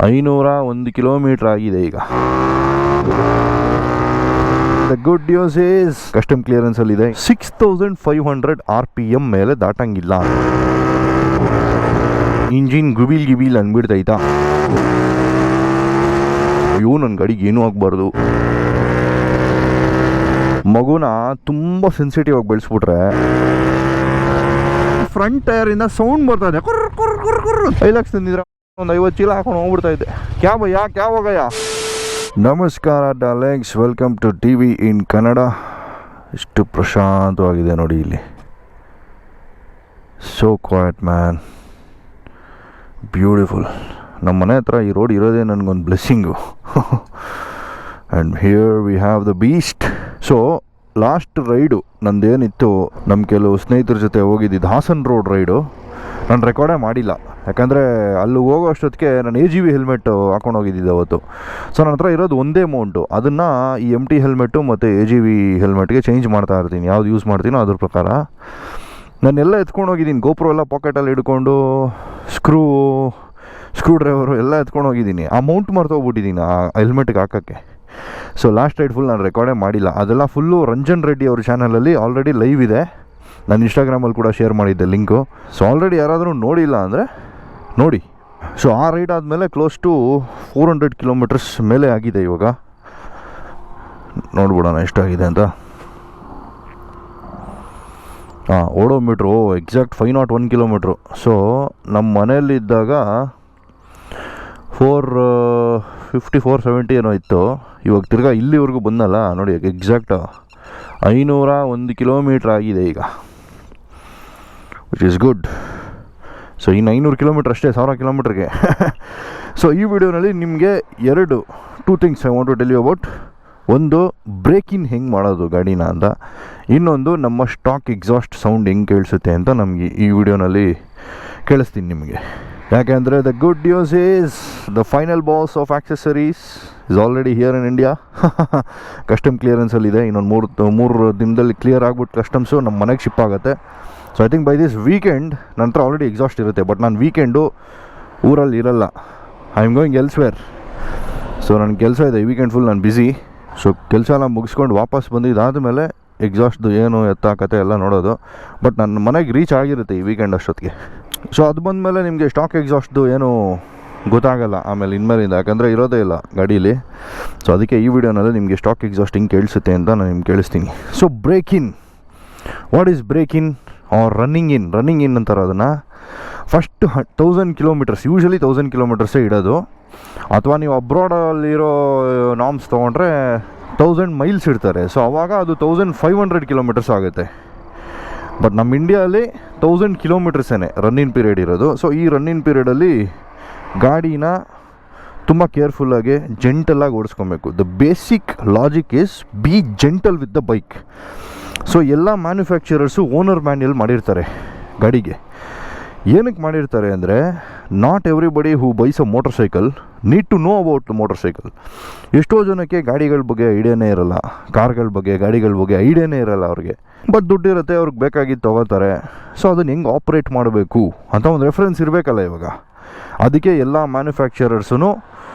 501 kilometre ಆಗಿದೆ ಈಗ. The good news is custom clearance ಅಲ್ಲಿ ಇದೆ. 6500 RPM ಮೇಲೆ ದಾಟಂಗಿಲ್ಲ. ಇಂಜಿನ್ ಗುಬಿಲ್ ಅಂದ್ಬಿಡ್ತೈತಾ. ಅಯ್ಯೋ ನನ್ನ ಗಾಡಿಗೆ ಏನೂ ಆಗಬಾರ್ದು. ಮಗುನ ತುಂಬ ಸೆನ್ಸಿಟಿವ್ ಆಗಿ ಬೆಳೆಸ್ಬಿಟ್ರೆ ಫ್ರಂಟ್ ಟೈರಿಂದ ಸೌಂಡ್ ಬರ್ತಾ ಇದೆ. 5 ಲಕ್ಷ ತಂದಿದ್ರೆ ಒಂದು 50 ಚೀಲ ಹಾಕೊಂಡು ಹೋಗ್ಬಿಡ್ತಾ ಇದ್ದೆ. ಕ್ಯಾ ಹೋಗಯ್ಯ. ನಮಸ್ಕಾರ darlings, welcome to TV in Kannada. ಎಷ್ಟು ಪ್ರಶಾಂತವಾಗಿದೆ ನೋಡಿ ಇಲ್ಲಿ. So quiet man, beautiful. ನಮ್ಮ ಮನೆ ಹತ್ರ ಈ ರೋಡ್ ಇರೋದೇ ನನಗೊಂದು blessing. And here we have the beast. So last ride ನಂದೇನಿತ್ತು, ನಮ್ಮ ಕೆಲವು ಸ್ನೇಹಿತರ ಜೊತೆ ಹೋಗಿದ್ದಿದ್ದು ಹಾಸನ್ ರೋಡ್ ರೈಡು. ನಾನು ರೆಕಾರ್ಡೇ ಮಾಡಿಲ್ಲ, ಯಾಕಂದರೆ ಅಲ್ಲಿ ಹೋಗೋ ಅಷ್ಟೊತ್ತಿಗೆ ನಾನು AGV ಹೆಲ್ಮೆಟ್ ಹಾಕೊಂಡು ಹೋಗಿದ್ದಿದ್ದೆ ಅವತ್ತು. ಸೊ ನನ್ನ ಹತ್ರ ಇರೋದು ಒಂದೇ ಅಮೌಂಟು, ಅದನ್ನು ಈ MT ಹೆಲ್ಮೆಟ್ಟು ಮತ್ತು AGV ಹೆಲ್ಮೆಟ್ಗೆ ಚೇಂಜ್ ಮಾಡ್ತಾ ಇರ್ತೀನಿ. ಯಾವ್ದು ಯೂಸ್ ಮಾಡ್ತೀನೋ ಅದ್ರ ಪ್ರಕಾರ ನಾನೆಲ್ಲ ಎತ್ಕೊಂಡು ಹೋಗಿದ್ದೀನಿ. ಗೋಪ್ರೋ ಎಲ್ಲ ಪಾಕೆಟಲ್ಲಿ ಹಿಡ್ಕೊಂಡು, ಸ್ಕ್ರೂ ಡ್ರೈವರು ಎಲ್ಲ ಎತ್ಕೊಂಡು ಹೋಗಿದ್ದೀನಿ. ಆ ಮೌಂಟ್ ಮರ್ತೋಗ್ಬಿಟ್ಟಿದ್ದೀನಿ ಆ ಹೆಲ್ಮೆಟ್ಗೆ ಹಾಕೋಕ್ಕೆ. ಸೊ ಲಾಸ್ಟ್ ರೈಡ್ ಫುಲ್ ನಾನು ರೆಕಾರ್ಡೇ ಮಾಡಿಲ್ಲ. ಅದೆಲ್ಲ ಫುಲ್ಲು ರಂಜನ್ ರೆಡ್ಡಿ ಅವ್ರ ಚಾನಲಲ್ಲಿ ಆಲ್ರೆಡಿ ಲೈವ್ ಇದೆ. ನಾನು ಇನ್ಸ್ಟಾಗ್ರಾಮಲ್ಲಿ ಕೂಡ ಶೇರ್ ಮಾಡಿದ್ದೆ ಲಿಂಕು. ಸೊ ಆಲ್ರೆಡಿ ಯಾರಾದರೂ ನೋಡಿಲ್ಲ ಅಂದರೆ ನೋಡಿ. ಸೊ ಆ ರೈಡ್ ಆದಮೇಲೆ ಕ್ಲೋಸ್ ಟು 400 ಕಿಲೋಮೀಟರ್ಸ್ ಮೇಲೆ ಆಗಿದೆ ಇವಾಗ. ನೋಡ್ಬಿಡೋಣ ಎಷ್ಟಾಗಿದೆ ಅಂತ. ಓಡೋಮೀಟ್ರು ಎಕ್ಸಾಕ್ಟ್ 501 ಕಿಲೋಮೀಟ್ರು. ಸೊ ನಮ್ಮ ಮನೆಯಲ್ಲಿದ್ದಾಗ 450 470 ಏನೋ ಇತ್ತು. ಇವಾಗ ತಿರ್ಗಾ ಇಲ್ಲಿವರೆಗೂ ಬಂದಲ್ಲ ನೋಡಿ, ಎಕ್ಸಾಕ್ಟ್ 501 ಕಿಲೋಮೀಟ್ರ್ ಆಗಿದೆ ಈಗ, ವಿಚ್ ಈಸ್ ಗುಡ್. ಸೊ ಇನ್ನು 500 ಕಿಲೋಮೀಟ್ರ್ ಅಷ್ಟೇ 1000 ಕಿಲೋಮೀಟ್ರಿಗೆ. ಸೊ ಈ ವಿಡಿಯೋನಲ್ಲಿ ನಿಮಗೆ two things I want to tell you about. ಒಂದು, ಬ್ರೇಕ್ ಇನ್ ಹೆಂಗೆ ಮಾಡೋದು ಗಾಡಿನ ಅಂತ. ಇನ್ನೊಂದು, ನಮ್ಮ ಸ್ಟಾಕ್ ಎಕ್ಸಾಸ್ಟ್ ಸೌಂಡ್ ಹೆಂಗೆ ಕೇಳಿಸುತ್ತೆ ಅಂತ ನಮಗೆ ಈ ವಿಡಿಯೋನಲ್ಲಿ ಕೇಳಿಸ್ತೀನಿ ನಿಮಗೆ. ಯಾಕೆಂದರೆ the good news is the final boss of accessories is already here in India. Custom ಕ್ಲಿಯರೆನ್ಸಲ್ಲಿದೆ. ಇನ್ನೊಂದು ಮೂರು ದಿನದಲ್ಲಿ ಕ್ಲಿಯರ್ ಆಗ್ಬಿಟ್ಟು ಕಸ್ಟಮ್ಸು ನಮ್ಮ ಮನೆಗೆ ಶಿಪ್ ಆಗುತ್ತೆ. So I think by this weekend ನನ್ನ ಹತ್ರ ಆಲ್ರೆಡಿ ಎಕ್ಸಾಸ್ಟ್ ಇರುತ್ತೆ. ಬಟ್ ನಾನು ವೀಕೆಂಡು ಊರಲ್ಲಿ ಇರಲ್ಲ. I am going elsewhere. So ನನ್ನ ಕೆಲಸ ಇದೆ ಈ ವೀಕೆಂಡ್ ಫುಲ್, ನಾನು ಬ್ಯುಸಿ. ಸೊ ಕೆಲಸ ಎಲ್ಲ ಮುಗಿಸ್ಕೊಂಡು ವಾಪಸ್ ಬಂದಿದ್ದಾದಮೇಲೆ ಎಕ್ಸಾಸ್ಟ್ದು ಏನು ಎತ್ತ ಕತೆ ಎಲ್ಲ ನೋಡೋದು. ಬಟ್ ನನ್ನ ಮನೆಗೆ ರೀಚ್ ಆಗಿರುತ್ತೆ ಈ ವೀಕೆಂಡ್ ಅಷ್ಟೊತ್ತಿಗೆ. ಸೊ ಅದು ಬಂದಮೇಲೆ ನಿಮಗೆ ಸ್ಟಾಕ್ ಎಕ್ಸಾಸ್ಟ್ದು ಏನು ಗೊತ್ತಾಗಲ್ಲ ಆಮೇಲೆ ಇನ್ಮೇಲಿಂದ, ಯಾಕಂದರೆ ಇರೋದೇ ಇಲ್ಲ ಗಾಡೀಲಿ. ಸೊ ಅದಕ್ಕೆ ಈ ವಿಡಿಯೋನಲ್ಲಿ ನಿಮಗೆ ಸ್ಟಾಕ್ ಎಕ್ಸಾಸ್ಟ್ ಹಿಂಗೆ ಕೇಳಿಸುತ್ತೆ ಅಂತ ನಾನು ನಿಮ್ಗೆ ಕೇಳಿಸ್ತೀನಿ. So break in, what is break in or running in ಅಂತಾರೆ ಅದನ್ನು. ಫಸ್ಟ್ 1000 ಕಿಲೋಮೀಟರ್ಸ್, ಯೂಶ್ವಲಿ 1000 ಕಿಲೋಮೀಟರ್ಸೇ ಇಡೋದು. ಅಥವಾ ನೀವು ಅಬ್ರಾಡಲ್ಲಿರೋ ನಾಮ್ಸ್ ತೊಗೊಂಡ್ರೆ 1000 ಮೈಲ್ಸ್ ಇಡ್ತಾರೆ. ಸೊ ಆವಾಗ ಅದು 1500 ಕಿಲೋಮೀಟರ್ಸ್ ಆಗುತ್ತೆ. ಬಟ್ ನಮ್ಮ ಇಂಡಿಯಾದಲ್ಲಿ 1000 ಕಿಲೋಮೀಟರ್ಸೇ ರನ್ನಿಂಗ್ ಪೀರಿಯಡ್ ಇರೋದು. ಸೊ ಈ ರನ್ನಿಂಗ್ ಪೀರಿಯಡಲ್ಲಿ ಗಾಡಿನ ತುಂಬ ಕೇರ್ಫುಲ್ಲಾಗಿ ಜೆಂಟಲಾಗಿ ಓಡಿಸ್ಕೊಬೇಕು. The basic logic is be gentle with the bike. So ಎಲ್ಲ ಮ್ಯಾನುಫ್ಯಾಕ್ಚರರ್ಸು ಓನರ್ ಮ್ಯಾನ್ಯಲ್ ಮಾಡಿರ್ತಾರೆ ಗಾಡಿಗೆ. ಏನಕ್ಕೆ ಮಾಡಿರ್ತಾರೆ ಅಂದರೆ, not everybody who buys a motorcycle need to know about motorcycle. ಎಷ್ಟೋ ಜನಕ್ಕೆ ಗಾಡಿಗಳ ಬಗ್ಗೆ ಐಡಿಯಾನೇ ಇರಲ್ಲ, ಕಾರ್ಗಳ ಬಗ್ಗೆ ಗಾಡಿಗಳ ಬಗ್ಗೆ ಐಡಿಯಾನೇ ಇರಲ್ಲ ಅವ್ರಿಗೆ. ಬಟ್ ದುಡ್ಡಿರುತ್ತೆ, ಅವ್ರಿಗೆ ಬೇಕಾಗಿದ್ದು ತೊಗೋತಾರೆ. ಸೊ ಅದನ್ನು ಹೆಂಗೆ ಆಪ್ರೇಟ್ ಮಾಡಬೇಕು ಅಂತ ಒಂದು ರೆಫರೆನ್ಸ್ ಇರಬೇಕಲ್ಲ ಇವಾಗ. ಅದಕ್ಕೆ ಎಲ್ಲ ಮ್ಯಾನುಫ್ಯಾಕ್ಚರರ್ಸೂ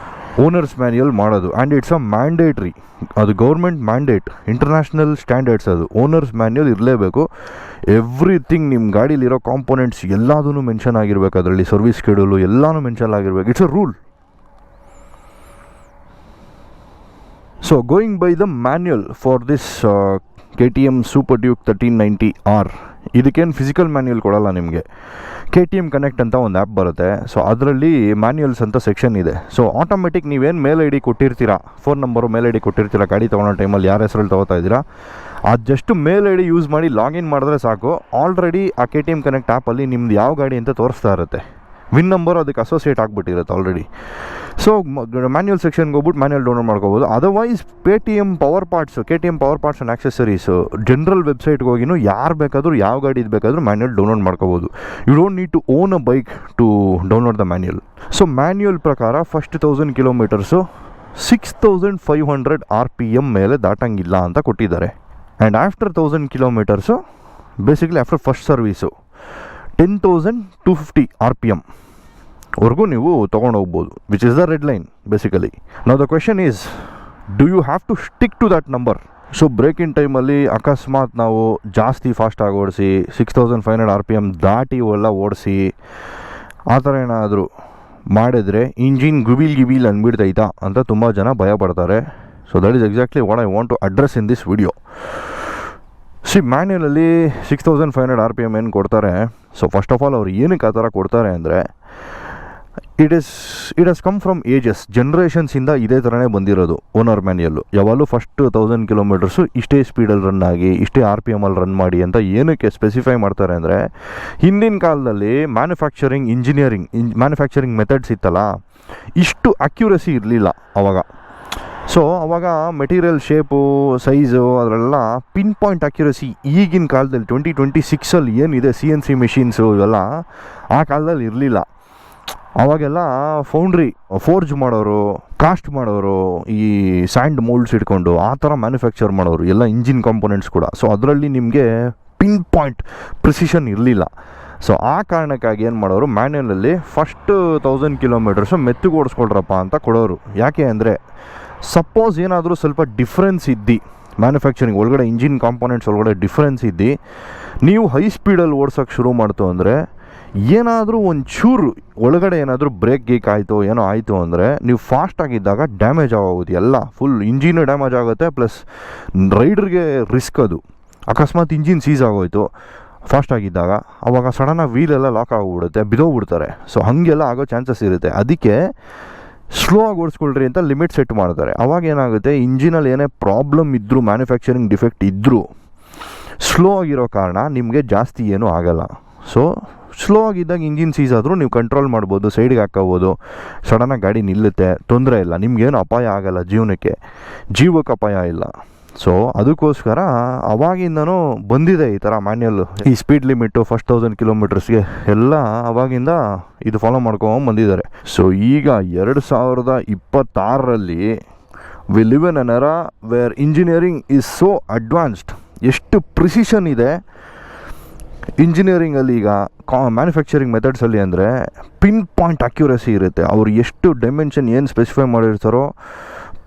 ಓನರ್ಸ್ ಮ್ಯಾನ್ಯಲ್ ಮಾಡೋದು. ಆ್ಯಂಡ್ ಇಟ್ಸ್ ಅ ಮ್ಯಾಂಡೇಟ್ರಿ, ಅದು ಗೌರ್ಮೆಂಟ್ ಮ್ಯಾಂಡೇಟ್, ಇಂಟರ್ನ್ಯಾಷನಲ್ ಸ್ಟ್ಯಾಂಡರ್ಡ್ಸ್ ಅದು. ಓನರ್ಸ್ ಮ್ಯಾನ್ಯಲ್ ಇರಲೇಬೇಕು. ಎವ್ರಿಥಿಂಗ್ ನಿಮ್ಮ ಗಾಡೀಲಿರೋ ಕಾಂಪೋನೆಂಟ್ಸ್ ಎಲ್ಲದೂ ಮೆನ್ಷನ್ ಆಗಿರ್ಬೇಕು ಅದರಲ್ಲಿ. ಸರ್ವಿಸ್ ಶೆಡ್ಯೂಲು ಎಲ್ಲನೂ ಮೆನ್ಷನ್ ಆಗಿರ್ಬೇಕು. It's a rule. So going by the manual for this KTM Super Duke 1390R, ಇದಕ್ಕೇನು ಫಿಸಿಕಲ್ ಮ್ಯಾನ್ಯಲ್ ಕೊಡಲ್ಲ ನಿಮಗೆ. KTM ಕನೆಕ್ಟ್ ಅಂತ ಒಂದು ಆ್ಯಪ್ ಬರುತ್ತೆ. ಸೊ ಅದರಲ್ಲಿ ಮ್ಯಾನ್ಯಲ್ಸ್ ಅಂತ ಸೆಕ್ಷನ್ ಇದೆ. ಸೊ ಆಟೋಮೆಟಿಕ್ ನೀವೇನು ಮೇಲ್ ID ಕೊಟ್ಟಿರ್ತೀರಾ, ಫೋನ್ ನಂಬರು ಮೇಲ್ ID ಕೊಟ್ಟಿರ್ತೀರಾ ಗಾಡಿ ತೊಗೊಳೋ ಟೈಮಲ್ಲಿ, ಯಾರ ಹೆಸರಲ್ಲಿ ತೊಗೋತಾ ಇದ್ದೀರಾ, ಅದು ಜಸ್ಟ್ ಮೇಲ್ ID ಯೂಸ್ ಮಾಡಿ ಲಾಗಿನ್ ಮಾಡಿದ್ರೆ ಸಾಕು. ಆಲ್ರೆಡಿ ಆ KTM ಕನೆಕ್ಟ್ ಆ್ಯಪಲ್ಲಿ ನಿಮ್ದು ಯಾವ ಗಾಡಿ ಅಂತ ತೋರಿಸ್ತಾ ಇರುತ್ತೆ. ವಿನ್ ನಂಬರ್ ಅದಕ್ಕೆ ಅಸೋಸಿಯೇಟ್ ಆಗಿಬಿಟ್ಟಿರುತ್ತೆ ಆಲ್ರೆಡಿ. ಸೊ ಮ್ಯಾನ್ಯಲ್ ಸೆಕ್ಷನ್ಗೆ ಹೋಗ್ಬಿಟ್ಟು ಮ್ಯಾನ್ಯಲ್ ಡೌನ್ಲೋಡ್ ಮಾಡ್ಕೋಬೋದು. Otherwise KTM power parts and accessories general ವೆಬ್ಸೈಟ್ಗೆ ಹೋಗಿನೂ ಯಾರು ಬೇಕಾದರೂ ಯಾವ ಗಾಡಿ ಬೇಕಾದರೂ ಮ್ಯಾನ್ಯಲ್ ಡೌನ್ಲೋಡ್ ಮಾಡ್ಕೋಬೋದು. You don't need to own a bike to download the manual. So manual ಪ್ರಕಾರ ಫಸ್ಟ್ 1000 ಕಿಲೋಮೀಟರ್ಸು 6500 RPM ಮೇಲೆ ದಾಟಂಗಿಲ್ಲ ಅಂತ ಕೊಟ್ಟಿದ್ದಾರೆ. And after 1000 kilometres basically after first service 10,250 RPM. ವರ್ಗೂ ನೀವು ತೊಗೊಂಡೋಗ್ಬೋದು, which is the red line basically. Now the question is, do you have to stick to that number? So braking ಟೈಮಲ್ಲಿ ಅಕಸ್ಮಾತ್ ನಾವು ಜಾಸ್ತಿ ಫಾಸ್ಟಾಗಿ ಓಡಿಸಿ 6500 RPM ದಾಟಿ ಎಲ್ಲ ಓಡಿಸಿ ಆ ಥರ ಏನಾದರೂ ಮಾಡಿದರೆ ಇಂಜಿನ್ ಗುಬೀಲ್ ಅಂದ್ಬಿಡ್ತೈತಾ ಅಂತ ತುಂಬ ಜನ ಭಯ ಪಡ್ತಾರೆ. So that is exactly what I want to address in this video. ಮ್ಯಾನ್ಯಲಲ್ಲಿ 6500 RPM ಏನು ಕೊಡ್ತಾರೆ. ಸೊ ಫಸ್ಟ್ ಆಫ್ ಆಲ್ ಅವ್ರು ಏನಕ್ಕೆ ಆ ಥರ ಕೊಡ್ತಾರೆ ಅಂದರೆ, it has come from ages, ಜನ್ರೇಷನ್ಸಿಂದ ಇದೇ ಥರನೇ ಬಂದಿರೋದು ಓನರ್ ಮ್ಯಾನ್ಯಲ್ಲು. ಯಾವಾಗಲೂ ಫಸ್ಟ್ 1000 ಕಿಲೋಮೀಟರ್ಸು ಇಷ್ಟೇ ಸ್ಪೀಡಲ್ಲಿ ರನ್ ಆಗಿ ಇಷ್ಟೇ RPM ಅಲ್ಲಿ ರನ್ ಮಾಡಿ ಅಂತ ಏನಕ್ಕೆ ಸ್ಪೆಸಿಫೈ ಮಾಡ್ತಾರೆ ಅಂದರೆ, ಹಿಂದಿನ ಕಾಲದಲ್ಲಿ ಮ್ಯಾನುಫ್ಯಾಕ್ಚರಿಂಗ್ ಮೆಥಡ್ಸ್ ಇತ್ತಲ್ಲ, ಇಷ್ಟು ಅಕ್ಯುರಸಿ ಇರಲಿಲ್ಲ ಅವಾಗ. ಸೊ ಅವಾಗ ಮೆಟೀರಿಯಲ್ ಶೇಪು ಸೈಜು ಅದರೆಲ್ಲ ಪಿನ್ ಪಾಯಿಂಟ್ ಅಕ್ಯುರಸಿ ಈಗಿನ ಕಾಲದಲ್ಲಿ 2026 ಏನಿದೆ CNC ಮೆಷಿನ್ಸು ಇವೆಲ್ಲ ಆ ಕಾಲದಲ್ಲಿ ಇರಲಿಲ್ಲ. ಅವಾಗೆಲ್ಲ ಫೋರ್ಜ್ ಮಾಡೋರು, ಕಾಸ್ಟ್ ಮಾಡೋರು, ಈ ಸ್ಯಾಂಡ್ ಮೋಲ್ಡ್ಸ್ ಇಟ್ಕೊಂಡು ಆ ಥರ ಮ್ಯಾನುಫ್ಯಾಕ್ಚರ್ ಮಾಡೋರು ಎಲ್ಲ ಇಂಜಿನ್ ಕಾಂಪೊನೆಂಟ್ಸ್ ಕೂಡ. ಸೊ ಅದರಲ್ಲಿ ನಿಮಗೆ ಪಿನ್ ಪಾಯಿಂಟ್ ಪ್ರಿಸಿಷನ್ ಇರಲಿಲ್ಲ. ಸೊ ಆ ಕಾರಣಕ್ಕಾಗಿ ಏನು ಮಾಡೋರು, ಮ್ಯಾನ್ಯಲಲ್ಲಿ ಫಸ್ಟ್ 1000 ಕಿಲೋಮೀಟರ್ಸು ಮೆತ್ತಗೆ ಓಡಿಸ್ಕೊಳ್ರಪ್ಪ ಅಂತ ಕೊಡೋರು. ಯಾಕೆ ಅಂದರೆ, ಸಪೋಸ್ ಏನಾದರೂ ಸ್ವಲ್ಪ ಡಿಫ್ರೆನ್ಸ್ ಇದ್ದು ಮ್ಯಾನುಫ್ಯಾಕ್ಚರಿಂಗ್ ಒಳಗಡೆ ಇಂಜಿನ್ ಕಾಂಪೊನೆಂಟ್ಸ್ ಒಳಗಡೆ ಡಿಫ್ರೆನ್ಸ್ ಇದ್ದು ನೀವು ಹೈ ಸ್ಪೀಡಲ್ಲಿ ಓಡ್ಸೋಕ್ಕೆ ಶುರು ಮಾಡ್ತು ಅಂದರೆ, ಏನಾದರೂ ಒಂಚೂರು ಒಳಗಡೆ ಏನಾದರೂ ಬ್ರೇಕ್ ಗೀಕ್ ಆಯಿತು ಏನೋ ಆಯಿತು ಅಂದರೆ ನೀವು ಫಾಸ್ಟಾಗಿದ್ದಾಗ ಡ್ಯಾಮೇಜ್ ಆಗೋಗುತ್ತೆ, ಎಲ್ಲ ಫುಲ್ ಇಂಜಿನು ಡ್ಯಾಮೇಜ್ ಆಗುತ್ತೆ, ಪ್ಲಸ್ ರೈಡರ್ಗೆ ರಿಸ್ಕ್ ಅದು. ಅಕಸ್ಮಾತ್ ಇಂಜಿನ್ ಸೀಸ್ ಆಗೋಯ್ತು ಫಾಸ್ಟಾಗಿದ್ದಾಗ, ಆವಾಗ ಸಡನ್ನಾಗಿ ವೀಲೆಲ್ಲ ಲಾಕ್ ಆಗಿಬಿಡುತ್ತೆ, ಬಿದ್ದೋಗ್ಬಿಡ್ತಾರೆ. ಸೊ ಹಾಗೆಲ್ಲ ಆಗೋ ಚಾನ್ಸಸ್ ಇರುತ್ತೆ. ಅದಕ್ಕೆ ಸ್ಲೋ ಆಗಿ ಓಡಿಸ್ಕೊಳ್ರಿ ಅಂತ ಲಿಮಿಟ್ ಸೆಟ್ ಮಾಡ್ತಾರೆ. ಅವಾಗ ಏನಾಗುತ್ತೆ, ಇಂಜಿನಲ್ಲಿ ಏನೇ ಪ್ರಾಬ್ಲಮ್ ಇದ್ದರೂ, ಮ್ಯಾನುಫ್ಯಾಕ್ಚರಿಂಗ್ ಡಿಫೆಕ್ಟ್ ಇದ್ದರೂ ಸ್ಲೋ ಆಗಿರೋ ಕಾರಣ ನಿಮಗೆ ಜಾಸ್ತಿ ಏನೂ ಆಗಲ್ಲ. ಸೊ ಸ್ಲೋ ಆಗಿದ್ದಾಗ ಇಂಜಿನ್ ಸೀಸ್ ಆದರೂ ನೀವು ಕಂಟ್ರೋಲ್ ಮಾಡ್ಬೋದು, ಸೈಡ್ಗೆ ಹಾಕೋಬೋದು, ಸಡನ್ನಾಗಿ ಗಾಡಿ ನಿಲ್ಲುತ್ತೆ, ತೊಂದರೆ ಇಲ್ಲ, ನಿಮಗೇನು ಅಪಾಯ ಆಗಲ್ಲ, ಜೀವಕ್ಕೆ ಅಪಾಯ ಇಲ್ಲ. ಸೊ ಅದಕ್ಕೋಸ್ಕರ ಅವಾಗಿಂದನೂ ಬಂದಿದೆ ಈ ಥರ ಮ್ಯಾನ್ಯಲ್ಲು. ಈ ಸ್ಪೀಡ್ ಲಿಮಿಟು ಫಸ್ಟ್ 1000 ಕಿಲೋಮೀಟರ್ಸ್ಗೆ ಎಲ್ಲ ಅವಾಗಿಂದ ಇದು ಫಾಲೋ ಮಾಡ್ಕೊಂಡು ಬಂದಿದ್ದಾರೆ. ಸೊ ಈಗ 2026ರಲ್ಲಿ we live in an era where engineering is so advanced. ಎಷ್ಟು ಪ್ರಿಸಿಷನ್ ಇದೆ ಇಂಜಿನಿಯರಿಂಗಲ್ಲಿ ಈಗ ಮ್ಯಾನುಫ್ಯಾಕ್ಚರಿಂಗ್ ಮೆಥಡ್ಸಲ್ಲಿ ಅಂದರೆ, ಪಿನ್ ಪಾಯಿಂಟ್ ಅಕ್ಯುರಸಿ ಇರುತ್ತೆ. ಅವರು ಎಷ್ಟು ಡೈಮೆನ್ಷನ್ ಏನು ಸ್ಪೆಸಿಫೈ ಮಾಡಿರ್ತಾರೋ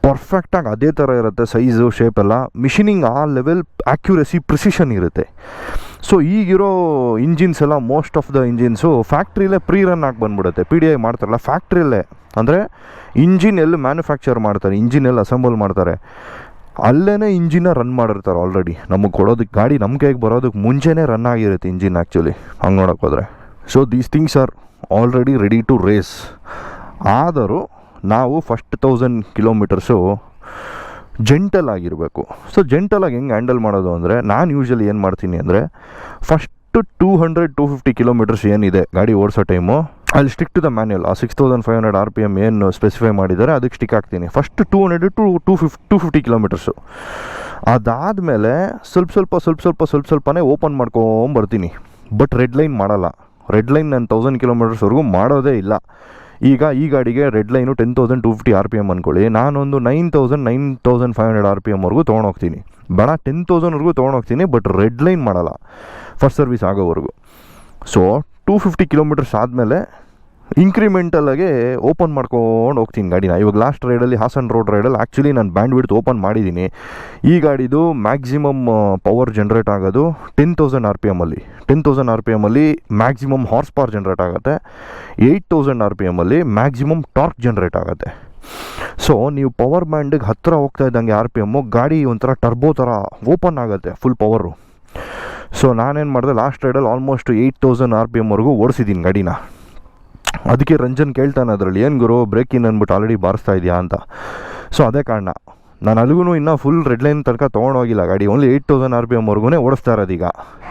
ಪರ್ಫೆಕ್ಟಾಗಿ ಅದೇ ಥರ ಇರುತ್ತೆ, ಸೈಜು ಶೇಪ್ ಎಲ್ಲ. ಮಿಷಿನಿಂಗ್ ಆ ಲೆವೆಲ್ ಆ್ಯಕ್ಯುರಸಿ ಪ್ರಿಸಿಷನ್ ಇರುತ್ತೆ. ಸೊ ಈಗಿರೋ ಇಂಜಿನ್ಸ್ ಎಲ್ಲ, ಮೋಸ್ಟ್ ಆಫ್ ದ ಇಂಜಿನ್ಸು ಫ್ಯಾಕ್ಟ್ರಿಲೇ ಪ್ರೀ ರನ್ ಆಗಿ ಬಂದ್ಬಿಡುತ್ತೆ. PDI ಮಾಡ್ತಾರಲ್ಲ ಫ್ಯಾಕ್ಟ್ರಿಯಲ್ಲೇ, ಅಂದರೆ ಇಂಜಿನ್ ಎಲ್ಲಿ ಮ್ಯಾನುಫ್ಯಾಕ್ಚರ್ ಮಾಡ್ತಾರೆ, ಇಂಜಿನ್ ಎಲ್ಲ ಅಸೆಂಬಲ್ ಮಾಡ್ತಾರೆ, ಅಲ್ಲೇ ಇಂಜಿನ್ನ ರನ್ ಮಾಡಿರ್ತಾರೆ ಆಲ್ರೆಡಿ. ನಮಗೆ ಕೊಡೋದಕ್ಕೆ ಗಾಡಿ ನಮ್ಮ ಕೈಗೆ ಬರೋದಕ್ಕೆ ಮುಂಚೆನೇ ರನ್ ಆಗಿರುತ್ತೆ ಇಂಜಿನ್ ಆ್ಯಕ್ಚುಲಿ, ಹಂಗೆ ನೋಡೋಕೆ ಹೋದರೆ. So these things are already ready to race. ಆದರೂ ನಾವು ಫಸ್ಟ್ 1000 ಕಿಲೋಮೀಟರ್ಸು ಜೆಂಟಲ್ ಆಗಿರಬೇಕು. ಸೊ ಜೆಂಟಲಾಗಿ ಹೆಂಗೆ ಹ್ಯಾಂಡಲ್ ಮಾಡೋದು ಅಂದರೆ, ನಾನು ಯೂಶ್ವಲಿ ಏನು ಮಾಡ್ತೀನಿ ಅಂದರೆ, ಫಸ್ಟ್ 200-250 ಕಿಲೋಮೀಟರ್ಸ್ ಏನಿದೆ ಗಾಡಿ ಓಡಿಸೋ ಟೈಮು, ಅಲ್ಲಿ ಸ್ಟಿಕ್ ಟು ದ ಮ್ಯಾನ್ಯಲ್. ಆ 6500 RPM ಏನು ಸ್ಪೆಸಿಫೈ ಮಾಡಿದ್ದಾರೆ ಅದಕ್ಕೆ ಸ್ಟಿಕ್ ಆಗ್ತೀನಿ. First 200-250 kilometres. ಅದಾದಮೇಲೆ ಸ್ವಲ್ಪನೇ ಓಪನ್ ಮಾಡ್ಕೊಂಬರ್ತೀನಿ. ಬಟ್ ರೆಡ್ ಲೈನ್ ಮಾಡಲ್ಲ. ರೆಡ್ ಲೈನ್ ನಾನು 1000 ಕಿಲೋಮೀಟರ್ಸ್ವರೆಗೂ ಮಾಡೋದೇ ಇಲ್ಲ. ಈಗ ಈ ಗಾಡಿಗೆ ರೆಡ್ ಲೈನು 10,250 RPM ಅಂದ್ಕೊಳ್ಳಿ, ನಾನೊಂದು 9,500 RPMವರೆಗೂ ತೊಗೊಂಡೋಗ್ತೀನಿ. ಬೇಡ 10,000ವರೆಗೂ ತೊಗೊಂಡೋಗ್ತೀನಿ, ಬಟ್ ರೆಡ್ ಲೈನ್ ಮಾಡಲ್ಲ ಫಸ್ಟ್ ಸರ್ವಿಸ್ ಆಗೋವರೆಗೂ. ಸೊ 250 ಕಿಲೋಮೀಟರ್ಸ್ ಆದಮೇಲೆ ಇಂಕ್ರಿಮೆಂಟಲಾಗೆ ಓಪನ್ ಮಾಡ್ಕೊಂಡು ಹೋಗ್ತೀನಿ ಗಾಡಿನ. ಇವಾಗ ಲಾಸ್ಟ್ ರೈಡಲ್ಲಿ, ಹಾಸನ್ ರೋಡ್ ರೈಡಲ್ಲಿ ಆ್ಯಕ್ಚುಲಿ ನಾನು ಬ್ಯಾಂಡ್ ವಿಡ್ತ್ ಓಪನ್ ಮಾಡಿದ್ದೀನಿ. ಈ ಗಾಡಿದು ಮ್ಯಾಕ್ಸಿಮಮ್ ಪವರ್ ಜನ್ರೇಟ್ ಆಗೋದು 10,000 RPMಲ್ಲಿ. 10,000 RPMಲ್ಲಿ ಮ್ಯಾಕ್ಸಿಮಮ್ ಹಾರ್ಸ್ ಪವರ್ ಜನ್ರೇಟ್ ಆಗುತ್ತೆ. 8,000 RPMಲ್ಲಿ ಮ್ಯಾಕ್ಸಿಮಮ್ ಟಾರ್ಕ್ ಜನ್ರೇಟ್ ಆಗುತ್ತೆ. ಸೊ ನೀವು ಪವರ್ ಬ್ಯಾಂಡಿಗೆ ಹತ್ತಿರ ಹೋಗ್ತಾ ಇದ್ದಂಗೆ RPM ಗಾಡಿ ಒಂಥರ ಟರ್ಬೋ ಥರ ಓಪನ್ ಆಗುತ್ತೆ ಫುಲ್ ಪವರು. ಸೊ ನಾನೇನು ಮಾಡಿದೆ, ಲಾಸ್ಟ್ ರೈಡಲ್ಲಿ ಆಲ್ಮೋಸ್ಟ್ 8,000 RPMವರೆಗೂ ಓಡಿಸಿದ್ದೀನಿ ಗಾಡಿನ. ಅದಕ್ಕೆ ರಂಜನ್ ಕೇಳ್ತಾನೆ ಅದರಲ್ಲಿ, ಏನು ಗುರು ಬ್ರೇಕಿನ್ ಅಂದ್ಬಿಟ್ಟು ಆಲ್ರೆಡಿ ಬಾರಿಸ್ತಾ ಇದೆಯಾ ಅಂತ. ಸೊ ಅದೇ ಕಾರಣ, ನಾನು ಅಲ್ಲಿಗೂ ಇನ್ನೂ ಫುಲ್ ರೆಡ್ ಲೈನ್ ತನಕ ತೊಗೊಂಡೋಗಿಲ್ಲ ಗಾಡಿ, ಓನ್ಲಿ 8,000 RPMವರೆಗೂ ಓಡಿಸ್ತಾ ಇರೋದೀಗ.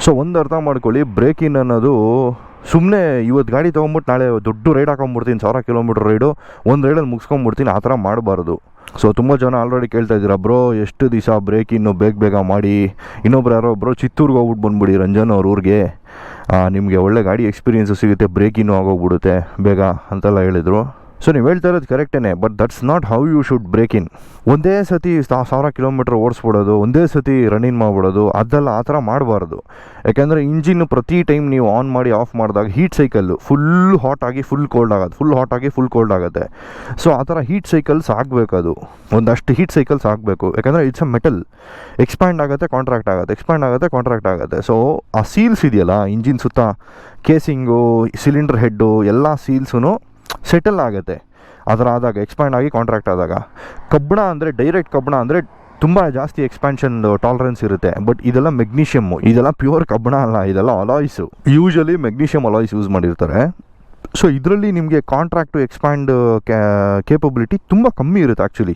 ಸೊ ಒಂದು ಅರ್ಥ ಮಾಡ್ಕೊಳ್ಳಿ, ಬ್ರೇಕಿನ್ ಅನ್ನೋದು ಸುಮ್ಮನೆ ಇವತ್ತು ಗಾಡಿ ತೊಗೊಂಬಿಟ್ಟು ನಾಳೆ ದೊಡ್ಡ ರೈಡ್ ಹಾಕೊಂಡ್ಬಿಡ್ತೀನಿ, 1000 ಕಿಲೋಮೀಟರ್ ರೈಡು ಒಂದು ರೈಡಲ್ಲಿ ಮುಗಿಸ್ಕೊಂಡ್ಬಿಡ್ತೀನಿ, ಆ ಥರ ಮಾಡಬಾರ್ದು. ಸೊ ತುಂಬ ಜನ ಆಲ್ರೆಡಿ ಕೇಳ್ತಾ ಇದ್ದೀರಾ, ಬ್ರೋ ಎಷ್ಟು ದಿವಸ ಬ್ರೇಕಿನ್ನು ಬೇಗ ಮಾಡಿ. ಇನ್ನೊಬ್ರು ಯಾರೋ ಬ್ರೋ ಚಿತ್ತೂರ್ಗೆ ಹೋಗ್ಬಿಟ್ಟು ಬಂದ್ಬಿಡಿ ರಂಜನ್ ಅವ್ರ ಊರಿಗೆ, ನಿಮಗೆ ಒಳ್ಳೆ ಗಾಡಿ ಎಕ್ಸ್ಪೀರಿಯೆನ್ಸು ಸಿಗುತ್ತೆ, ಬ್ರೇಕಿನ್ನು ಆಗೋಗ್ಬಿಡುತ್ತೆ ಬೇಗ ಅಂತೆಲ್ಲ ಹೇಳಿದರು. ಸೊ ನೀವು ಹೇಳ್ತಾ ಇರೋದು ಕರೆಕ್ಟೇ, but that's not how you should break in. ಒಂದೇ ಸತಿ 1000 ಕಿಲೋಮೀಟ್ರ್ ಓಡಿಸ್ಬಿಡೋದು, ಒಂದೇ ಸತಿ ರನ್ನಿಂಗ್ ಮಾಡಿಬಿಡೋದು, ಅದೆಲ್ಲ ಆ ಥರ ಮಾಡಬಾರ್ದು. ಯಾಕೆಂದರೆ ಇಂಜಿನ್ ಪ್ರತಿ ಟೈಮ್ ನೀವು ಆನ್ ಮಾಡಿ ಆಫ್ ಮಾಡಿದಾಗ ಹೀಟ್ ಸೈಕಲ್ಲು ಫುಲ್ ಹಾಟ್ ಆಗಿ ಫುಲ್ ಕೋಲ್ಡ್ ಆಗೋದು, ಫುಲ್ ಹಾಟ್ ಆಗಿ ಫುಲ್ ಕೋಲ್ಡ್ ಆಗುತ್ತೆ. ಸೊ ಆ ಥರ ಹೀಟ್ ಸೈಕಲ್ಸ್ ಆಗಬೇಕು, ಅದು ಒಂದಷ್ಟು ಹೀಟ್ ಸೈಕಲ್ಸ್ ಆಗಬೇಕು. ಯಾಕಂದರೆ ಇಟ್ಸ್ ಅ ಮೆಟಲ್, ಎಕ್ಸ್ಪ್ಯಾಂಡ್ ಆಗುತ್ತೆ, ಕಾಂಟ್ರಾಕ್ಟ್ ಆಗುತ್ತೆ, ಎಕ್ಸ್ಪ್ಯಾಂಡ್ ಆಗುತ್ತೆ, ಕಾಂಟ್ರಾಕ್ಟ್ ಆಗುತ್ತೆ. ಸೊ ಆ ಸೀಲ್ಸ್ ಇದೆಯಲ್ಲ ಇಂಜಿನ್ ಸುತ್ತ, ಕೇಸಿಂಗು, ಸಿಲಿಂಡರ್ ಹೆಡ್ಡು ಎಲ್ಲ ಸೀಲ್ಸೂ ಸೆಟಲ್ ಆಗುತ್ತೆ ಆ ಥರ ಆದಾಗ, ಎಕ್ಸ್ಪ್ಯಾಂಡ್ ಆಗಿ ಕಾಂಟ್ರಾಕ್ಟ್ ಆದಾಗ. ಕಬ್ಬಣ ಅಂದರೆ ಡೈರೆಕ್ಟ್ ಕಬ್ಬಣ ಅಂದರೆ ತುಂಬ ಜಾಸ್ತಿ ಎಕ್ಸ್ಪ್ಯಾನ್ಷನ್ ಟಾಲರೆನ್ಸ್ ಇರುತ್ತೆ. ಬಟ್ ಇದೆಲ್ಲ ಮೆಗ್ನೀಷಿಯಮ್ಮು, ಇದೆಲ್ಲ ಪ್ಯೂರ್ ಕಬ್ಬಣ ಅಲ್ಲ, ಇದೆಲ್ಲ alloys. Usually magnesium alloys use ಮಾಡಿರ್ತಾರೆ. ಸೊ ಇದರಲ್ಲಿ ನಿಮಗೆ ಕಾಂಟ್ರಾಕ್ಟು ಎಕ್ಸ್ಪ್ಯಾಂಡ್ ಕೇಪಬಿಲಿಟಿ ತುಂಬ ಕಮ್ಮಿ ಇರುತ್ತೆ ಆ್ಯಕ್ಚುಲಿ.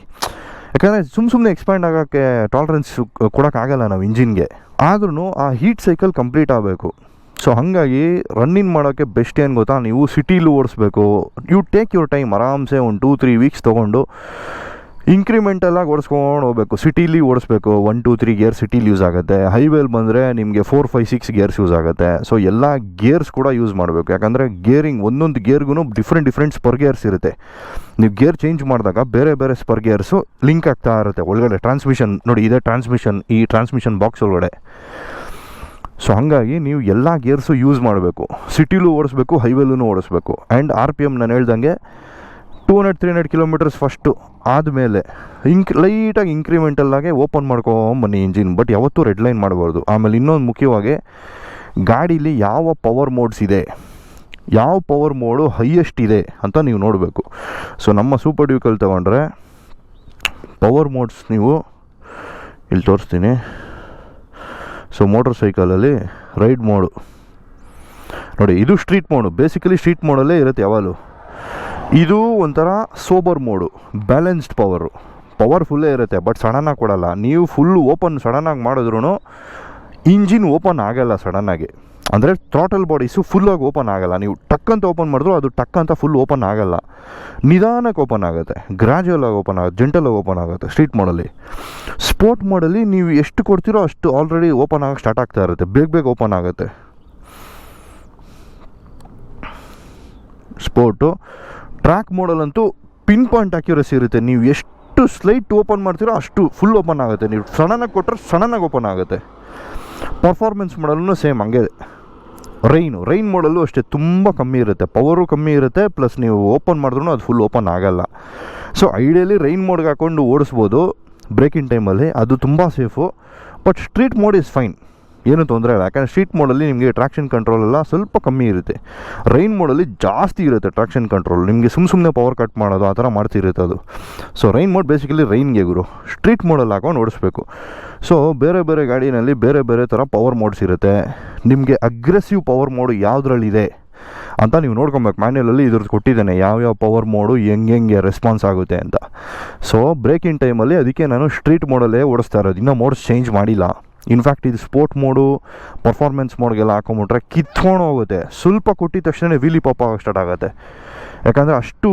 ಯಾಕಂದರೆ ಸುಮ್ಮನೆ ಎಕ್ಸ್ಪ್ಯಾಂಡ್ ಆಗೋಕ್ಕೆ ಟಾಲರೆನ್ಸ್ ಕೊಡೋಕ್ಕಾಗಲ್ಲ ನಾವು ಇಂಜಿನ್ಗೆ. ಆದ್ರೂ ಆ ಹೀಟ್ ಸೈಕಲ್ ಕಂಪ್ಲೀಟ್ ಆಗಬೇಕು. ಸೊ ಹಾಗಾಗಿ ರನ್ನಿಂಗ್ ಮಾಡೋಕ್ಕೆ ಬೆಸ್ಟ್ ಏನು ಗೊತ್ತಾ, ನೀವು ಸಿಟೀಲಿ ಓಡಿಸ್ಬೇಕು. ಯು ಟೇಕ್ ಯುವರ್ ಟೈಮ್, ಆರಾಮ್ಸೆ ಒಂದು 2-3 ವೀಕ್ಸ್ ತೊಗೊಂಡು ಇಂಕ್ರಿಮೆಂಟಲ್ಲಾಗಿ ಓಡಿಸ್ಕೊಂಡು ಹೋಗ್ಬೇಕು. ಸಿಟೀಲಿ ಓಡಿಸ್ಬೇಕು, 1-2-3 ಗೇರ್ ಸಿಟೀಲಿ ಯೂಸ್ ಆಗುತ್ತೆ. ಹೈವೇಲಿ ಬಂದರೆ ನಿಮಗೆ 4-5-6 ಗೇರ್ಸ್ ಯೂಸ್ ಆಗುತ್ತೆ. ಸೊ ಎಲ್ಲ ಗೇರ್ಸ್ ಕೂಡ ಯೂಸ್ ಮಾಡಬೇಕು. ಯಾಕಂದರೆ ಗೇರಿಂಗ್ ಒಂದೊಂದು ಗೇರ್ಗೂ ಡಿಫ್ರೆಂಟ್ ಸ್ಪರ್ ಗೇರ್ಸ್ ಇರುತ್ತೆ. ನೀವು ಗೇರ್ ಚೇಂಜ್ ಮಾಡಿದಾಗ ಬೇರೆ ಬೇರೆ ಸ್ಪರ್ ಗೇರ್ಸು ಲಿಂಕ್ ಆಗ್ತಾ ಇರುತ್ತೆ ಒಳಗಡೆ. ಟ್ರಾನ್ಸ್ಮಿಷನ್ ನೋಡಿ, ಇದೇ ಟ್ರಾನ್ಸ್ಮಿಷನ್, ಈ ಟ್ರಾನ್ಸ್ಮಿಷನ್ ಬಾಕ್ಸ್ ಒಳಗಡೆ. ಸೊ ಹಾಗಾಗಿ ನೀವು ಎಲ್ಲ ಗೇರ್ಸು ಯೂಸ್ ಮಾಡಬೇಕು. ಸಿಟಿಲೂ ಓಡಿಸ್ಬೇಕು, ಹೈವೇಲೂ ಓಡಿಸ್ಬೇಕು. ಆ್ಯಂಡ್ RPM ನಾನು ಹೇಳ್ದಂಗೆ 200-300 ಕಿಲೋಮೀಟರ್ಸ್ ಫಸ್ಟು ಆದಮೇಲೆ ಲೈಟಾಗಿ ಇಂಕ್ರಿಮೆಂಟಲ್ಲಾಗೆ ಓಪನ್ ಮಾಡ್ಕೊಂಬನ್ನಿ ಇಂಜಿನ್. ಬಟ್ ಯಾವತ್ತೂ ರೆಡ್ ಲೈನ್ ಮಾಡಬಾರ್ದು. ಆಮೇಲೆ ಇನ್ನೊಂದು ಮುಖ್ಯವಾಗಿ ಗಾಡೀಲಿ ಯಾವ ಪವರ್ ಮೋಡ್ಸ್ ಇದೆ, ಯಾವ ಪವರ್ ಮೋಡು ಹೈಯೆಸ್ಟ್ ಇದೆ ಅಂತ ನೀವು ನೋಡಬೇಕು. ಸೊ ನಮ್ಮ ಸೂಪರ್ ಡ್ಯೂಕಲ್ಲಿ ತೊಗೊಂಡ್ರೆ ಪವರ್ ಮೋಡ್ಸ್ ನೀವು ಇಲ್ಲಿ ತೋರಿಸ್ತೀನಿ. ಸೊ ಮೋಟರ್ ಸೈಕಲಲ್ಲಿ ರೈಡ್ ಮೋಡು ನೋಡಿ, ಇದು ಸ್ಟ್ರೀಟ್ ಮೋಡು. ಬೇಸಿಕಲಿ ಸ್ಟ್ರೀಟ್ ಮೋಡಲ್ಲೇ ಇರುತ್ತೆ ಯಾವಾಗಲೂ. ಇದು ಒಂಥರ ಸೋಬರ್ ಮೋಡು, ಬ್ಯಾಲೆನ್ಸ್ಡ್ ಪವರ್ಫುಲ್ಲೇ ಇರುತ್ತೆ. ಬಟ್ ಸಡನ್ನಾಗಿ ಕೊಡಲ್ಲ. ನೀವು ಫುಲ್ ಓಪನ್ ಸಡನ್ನಾಗಿ ಮಾಡಿದ್ರೂ ಇಂಜಿನ್ ಓಪನ್ ಆಗಲ್ಲ ಸಡನ್ನಾಗಿ. ಅಂದರೆ ಥ್ರಾಟಲ್ ಬಾಡೀಸು ಫುಲ್ಲಾಗಿ ಓಪನ್ ಆಗಲ್ಲ. ನೀವು ಟಕ್ ಅಂತ ಓಪನ್ ಮಾಡಿದ್ರು ಅದು ಟಕ್ ಅಂತ ಫುಲ್ ಓಪನ್ ಆಗಲ್ಲ. ನಿಧಾನಕ್ಕೆ ಓಪನ್ ಆಗುತ್ತೆ, ಗ್ರ್ಯಾಜುವಲಾಗಿ ಓಪನ್ ಆಗುತ್ತೆ, ಜೆಂಟಲಾಗಿ ಓಪನ್ ಆಗುತ್ತೆ ಸ್ಟ್ರೀಟ್ ಮೋಡಲ್ಲಿ. ಸ್ಪೋರ್ಟ್ ಮೋಡಲ್ಲಿ ನೀವು ಎಷ್ಟು ಕೊಡ್ತೀರೋ ಅಷ್ಟು ಆಲ್ರೆಡಿ ಓಪನ್ ಆಗೋಕ್ಕೆ ಸ್ಟಾರ್ಟ್ ಆಗ್ತಾ ಇರುತ್ತೆ, ಬೇಗ ಓಪನ್ ಆಗುತ್ತೆ ಸ್ಪೋರ್ಟು. ಟ್ರ್ಯಾಕ್ ಮೋಡಲ್ಲಂತೂ ಪಿನ್ ಪಾಯಿಂಟ್ ಅಕ್ಯುರಸಿ ಇರುತ್ತೆ. ನೀವು ಎಷ್ಟು ಸ್ಲೈಟ್ ಓಪನ್ ಮಾಡ್ತೀರೋ ಅಷ್ಟು ಫುಲ್ ಓಪನ್ ಆಗುತ್ತೆ. ನೀವು ಸಡನ್ನಾಗಿ ಕೊಟ್ಟರೆ ಸಡನ್ನಾಗಿ ಓಪನ್ ಆಗುತ್ತೆ. ಪರ್ಫಾರ್ಮೆನ್ಸ್ ಮೋಡಲ್ಲೂ ಸೇಮ್ ಹಂಗೆ. ರೈನ್ ಮೋಡಲ್ಲೂ ಅಷ್ಟೇ ತುಂಬ ಕಮ್ಮಿ ಇರುತ್ತೆ, ಪವರು ಕಮ್ಮಿ ಇರುತ್ತೆ. ಪ್ಲಸ್ ನೀವು ಓಪನ್ ಮಾಡಿದ್ರೂ ಅದು ಫುಲ್ ಓಪನ್ ಆಗಲ್ಲ. ಸೊ ಐಡಿಯಲಿ ರೈನ್ ಮೋಡ್ಗೆ ಹಾಕ್ಕೊಂಡು ಓಡಿಸ್ಬೋದು ಬ್ರೇಕಿಂಗ್ ಟೈಮಲ್ಲಿ, ಅದು ತುಂಬ safe. But street mode is fine, ಏನೂ ತೊಂದರೆ ಇಲ್ಲ. ಯಾಕಂದರೆ ಸ್ಟ್ರೀಟ್ ಮೋಡಲ್ಲಿ ನಿಮಗೆ ಟ್ರಾಕ್ಷನ್ ಕಂಟ್ರೋಲ್ ಎಲ್ಲ ಸ್ವಲ್ಪ ಕಮ್ಮಿ ಇರುತ್ತೆ. ರೈನ್ ಮೋಡಲ್ಲಿ ಜಾಸ್ತಿ ಇರುತ್ತೆ ಟ್ರಾಕ್ಷನ್ ಕಂಟ್ರೋಲ್. ನಿಮಗೆ ಸುಮ್ಮನೆ ಪವರ್ ಕಟ್ ಮಾಡೋದು ಆ ಥರ ಮಾಡ್ತಿರುತ್ತೆ ಅದು. ಸೊ ರೈನ್ ಮೋಡ್ ಬೇಸಿಕಲಿ ರೈನ್ಗೆ ಗುರು. ಸ್ಟ್ರೀಟ್ ಮೋಡಲ್ಲಿ ಹಾಕೊಂಡು ಓಡಿಸ್ಬೇಕು. ಸೊ ಬೇರೆ ಬೇರೆ ಗಾಡಿನಲ್ಲಿ ಬೇರೆ ಬೇರೆ ಥರ ಪವರ್ ಮೋಡ್ಸ್ ಇರುತ್ತೆ. ನಿಮಗೆ ಅಗ್ರೆಸಿವ್ ಪವರ್ ಮೋಡು ಯಾವುದ್ರಲ್ಲಿದೆ ಅಂತ ನೀವು ನೋಡ್ಕೊಬೇಕು. ಮ್ಯಾನ್ಯಲಲ್ಲಿ ಇದ್ರದ್ದು ಕೊಟ್ಟಿದ್ದೇನೆ, ಯಾವ್ಯಾವ ಪವರ್ ಮೋಡು ಹೆಂಗೆ ರೆಸ್ಪಾನ್ಸ್ ಆಗುತ್ತೆ ಅಂತ. ಸೊ ಬ್ರೇಕಿಂಗ್ ಟೈಮಲ್ಲಿ ಅದಕ್ಕೆ ನಾನು ಸ್ಟ್ರೀಟ್ ಮೋಡಲ್ಲೇ ಓಡಿಸ್ತಾ ಇರೋದು, ಇನ್ನೂ ಮೋಡ್ಸ್ ಚೇಂಜ್ ಮಾಡಿಲ್ಲ. ಇನ್ಫ್ಯಾಕ್ಟ್ ಇದು ಸ್ಪೋರ್ಟ್ ಮೋಡು, ಪರ್ಫಾರ್ಮೆನ್ಸ್ ಮೋಡ್ಗೆಲ್ಲ ಹಾಕೊಂಬಿಟ್ರೆ ಕಿತ್ಕೊಂಡು ಹೋಗುತ್ತೆ. ಸ್ವಲ್ಪ ಕೊಟ್ಟಿದ ತಕ್ಷಣ ವೀಲಿ ಪಾಪ್ ಆಗೋಕ್ಕೆ ಸ್ಟಾರ್ಟ್ ಆಗುತ್ತೆ. ಯಾಕಂದರೆ ಅಷ್ಟು